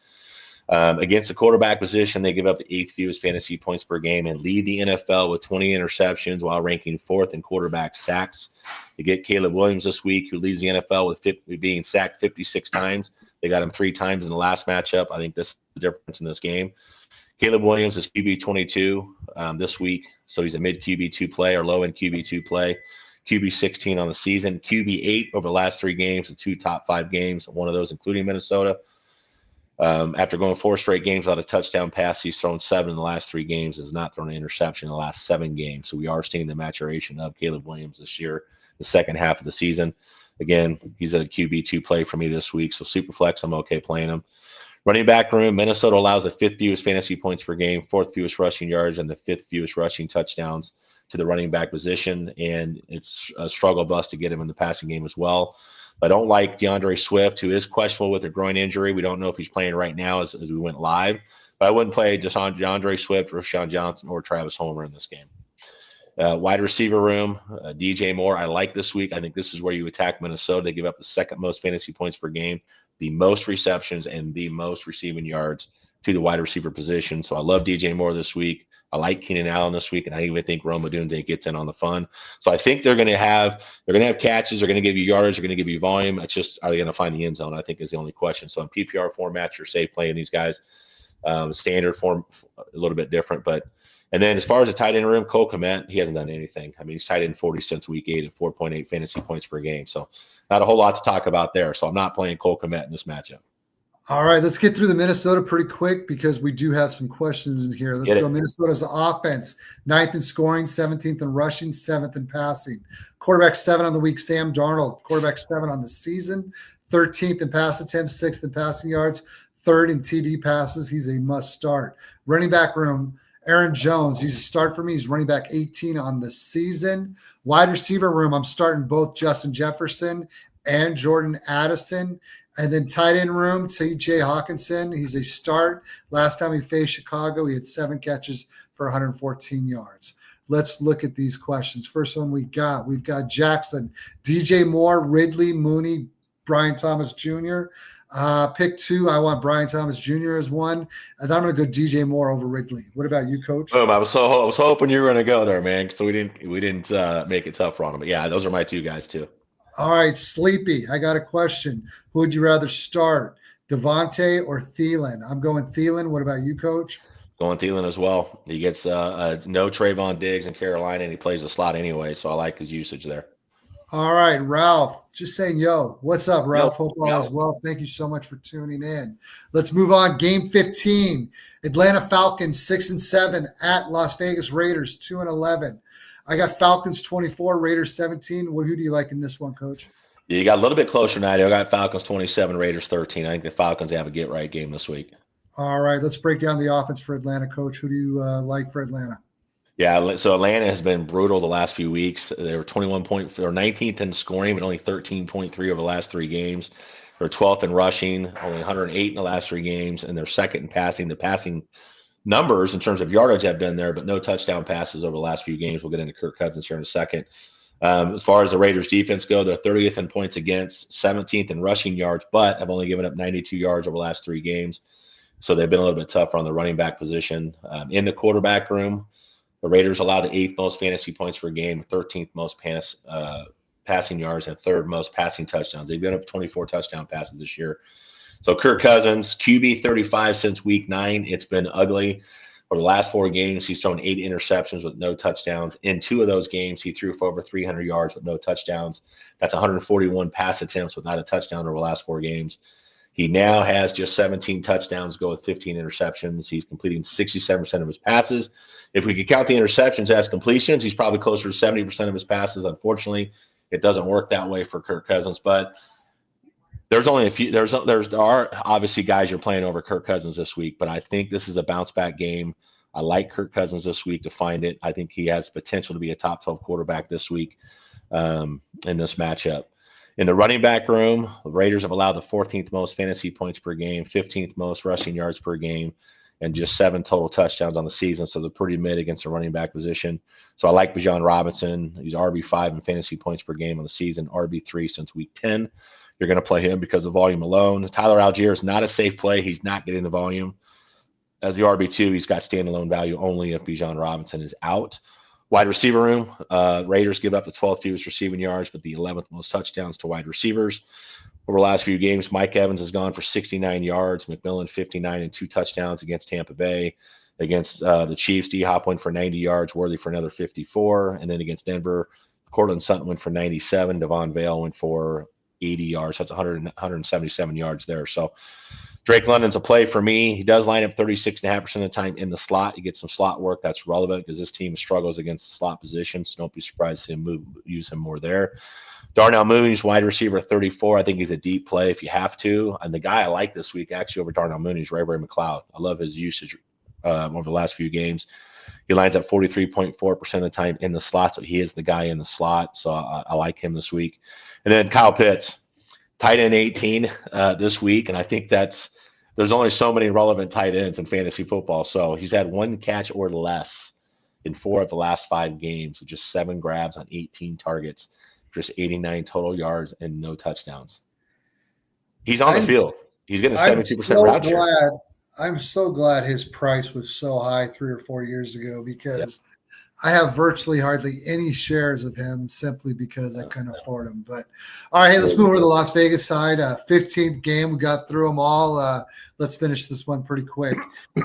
B: Against the quarterback position, they give up the 8th fewest fantasy points per game and lead the NFL with 20 interceptions while ranking 4th in quarterback sacks. They get Caleb Williams this week, who leads the NFL with being sacked 56 times. They got him 3 times in the last matchup. I think this is the difference in this game. Caleb Williams is QB 22 this week, so he's a mid QB 2 play or low end QB 2 play. QB 16 on the season. QB 8 over the last 3 games, the 2 top 5 games, one of those including Minnesota. After going 4 straight games without a touchdown pass, he's thrown 7 in the last 3 games, has not thrown an interception in the last 7 games. So we are seeing the maturation of Caleb Williams this year, the second half of the season. Again, he's a QB2 play for me this week, so super flex, I'm okay playing him. Running back room, Minnesota allows the 5th fewest fantasy points per game, 4th fewest rushing yards, and the 5th fewest rushing touchdowns to the running back position, and it's a struggle bus to get him in the passing game as well. I don't like DeAndre Swift, who is questionable with a groin injury. We don't know if he's playing right now as we went live. But I wouldn't play just on DeAndre Swift, Rashawn Johnson, or Travis Homer in this game. Wide receiver room, DJ Moore, I like this week. I think this is where you attack Minnesota. They give up the 2nd most fantasy points per game, the most receptions, and the most receiving yards to the wide receiver position. So I love DJ Moore this week. I like Keenan Allen this week, and I even think Rome Odunze gets in on the fun. So I think they're going to have catches, they're going to give you yardage, they're going to give you volume. It's just, are they going to find the end zone? I think is the only question. So in PPR format, you're safe playing these guys. Standard form, a little bit different, and then as far as the tight end room, Cole Kmet, he hasn't done anything. I mean, he's tight end 40 since week 8 at 4.8 fantasy points per game. So not a whole lot to talk about there. So I'm not playing Cole Kmet in this matchup.
A: All right, let's get through the Minnesota pretty quick because we do have some questions in here. Let's go. Minnesota's offense, 9th in scoring, 17th in rushing, 7th in passing. Quarterback 7 on the week, Sam Darnold. Quarterback 7 on the season, 13th in pass attempts, 6th in passing yards, 3rd in TD passes. He's a must start. Running back room, Aaron Jones. He's a start for me. He's running back 18 on the season. Wide receiver room, I'm starting both Justin Jefferson and Jordan Addison. And then tight end room, T.J. Hawkinson. He's a start. Last time he faced Chicago, he had 7 catches for 114 yards. Let's look at these questions. First one we've got Jackson, DJ Moore, Ridley, Mooney, Brian Thomas Jr. Pick 2, I want Brian Thomas Jr. as 1. And I'm going to go DJ Moore over Ridley. What about you, Coach?
B: Boom! I was hoping you were going to go there, man. So we didn't make it tough on him. But yeah, those are my 2 guys too.
A: All right, Sleepy, I got a question. Who would you rather start, Devontae or Thielen? I'm going Thielen. What about you, Coach?
B: Going Thielen as well. He gets no Trayvon Diggs in Carolina, and he plays the slot anyway, so I like his usage there.
A: All right, Ralph, just saying, yo, what's up, Ralph? Hope all is well. Thank you so much for tuning in. Let's move on. Game 15, Atlanta Falcons 6-7 at Las Vegas Raiders 2-11. I got Falcons 24, Raiders 17. Who do you like in this one, Coach?
B: Yeah, you got a little bit closer tonight. I got Falcons 27, Raiders 13. I think the Falcons have a get-right game this week.
A: All right, let's break down the offense for Atlanta, Coach. Who do you like for Atlanta?
B: Yeah, so Atlanta has been brutal the last few weeks. They were 19th in scoring, but only 13.3 over the last 3 games. They're 12th in rushing, only 108 in the last 3 games, and they're 2nd in passing. The passing numbers in terms of yardage have been there, but no touchdown passes over the last few games. We'll get into Kirk Cousins here in a second. As far as the Raiders defense go, they're 30th in points against, 17th in rushing yards, but have only given up 92 yards over the last 3 games. So they've been a little bit tougher on the running back position. In the quarterback room, the Raiders allow the 8th most fantasy points per game, 13th most passing yards, and 3rd most passing touchdowns. They've given up 24 touchdown passes this year. So Kirk Cousins, QB 35 since week 9. It's been ugly. For the last 4 games, he's thrown 8 interceptions with no touchdowns. In 2 of those games, he threw for over 300 yards with no touchdowns. That's 141 pass attempts without a touchdown over the last 4 games. He now has just 17 touchdowns, go with 15 interceptions. He's completing 67% of his passes. If we could count the interceptions as completions, he's probably closer to 70% of his passes. Unfortunately, it doesn't work that way for Kirk Cousins, but there's only a few. There are obviously guys you're playing over Kirk Cousins this week, but I think this is a bounce back game. I like Kirk Cousins this week to find it. I think he has potential to be a top 12 quarterback this week in this matchup. In the running back room, the Raiders have allowed the 14th most fantasy points per game, 15th most rushing yards per game, and just 7 total touchdowns on the season. So they're pretty mid against the running back position. So I like Bijan Robinson. He's RB5 in fantasy points per game on the season, RB3 since week 10. You're going to play him because of volume alone. Tyler Algier is not a safe play. He's not getting the volume. As the RB2, he's got standalone value only if Bijan Robinson is out. Wide receiver room, Raiders give up the 12th fewest receiving yards, but the 11th most touchdowns to wide receivers. Over the last few games, Mike Evans has gone for 69 yards, McMillan 59 and 2 touchdowns against Tampa Bay. Against the Chiefs, D-Hop went for 90 yards, Worthy for another 54. And then against Denver, Cortland Sutton went for 97. Devon Vale went for 80 yards. That's 177 yards there. So Drake London's a play for me. He does line up 36.5% of the time in the slot. He gets some slot work. That's relevant because this team struggles against the slot position. So don't be surprised to use him more there. Darnell Mooney's wide receiver 34. I think he's a deep play if you have to. And the guy I like this week actually over Darnell Mooney is Ray McLeod. I love his usage over the last few games. He lines up 43.4% of the time in the slot, so he is the guy in the slot. So I like him this week. And then Kyle Pitts, tight end 18 this week, and I think there's only so many relevant tight ends in fantasy football. So he's had 1 catch or less in 4 of the last 5 games, with just 7 grabs on 18 targets, just 89 total yards and no touchdowns. He's on the field. He's getting a 72% route share.
A: I'm so glad his price was so high 3 or 4 years ago because I have virtually hardly any shares of him simply because I couldn't afford him. But all right, hey, let's move over to the Las Vegas side. 15th game, we got through them all. Let's finish this one pretty quick.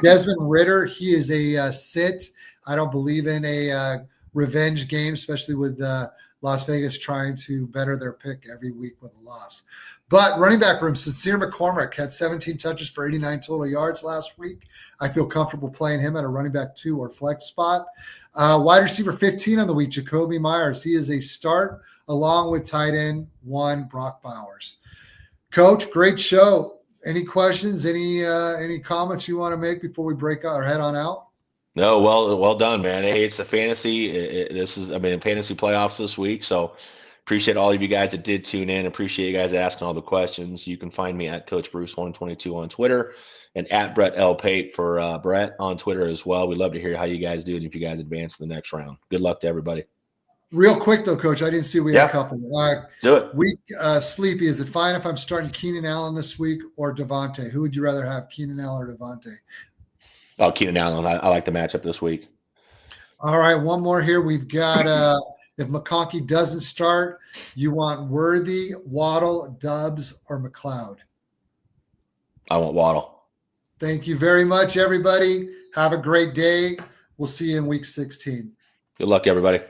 A: Desmond Ridder, he is a sit. I don't believe in a revenge game, especially with Las Vegas trying to better their pick every week with a loss. But running back room, Sincere McCormick had 17 touches for 89 total yards last week. I feel comfortable playing him at a running back 2 or flex spot. Wide receiver 15 on the week, Jacoby Myers. He is a start along with tight end 1, Brock Bowers. Coach, great show. Any questions? Any comments you want to make before we break out or head on out?
B: No, well done, man. Hey, it's the fantasy. Fantasy playoffs this week. So appreciate all of you guys that did tune in. Appreciate you guys asking all the questions. You can find me at Coach Bruce 122 on Twitter and at Brett L. Pate for Brett on Twitter as well. We'd love to hear how you guys do and if you guys advance to the next round. Good luck to everybody.
A: Real quick, though, Coach, I didn't see we had a couple.
B: Do it.
A: Week Sleepy, is it fine if I'm starting Keenan Allen this week or Devontae? Who would you rather have, Keenan Allen or Devontae?
B: Oh, Keenan Allen. I like the matchup this week.
A: All right, one more here. We've got if McConkey doesn't start, you want Worthy, Waddle, Dubs, or McLeod?
B: I want Waddle.
A: Thank you very much, everybody. Have a great day. We'll see you in week 16.
B: Good luck, everybody.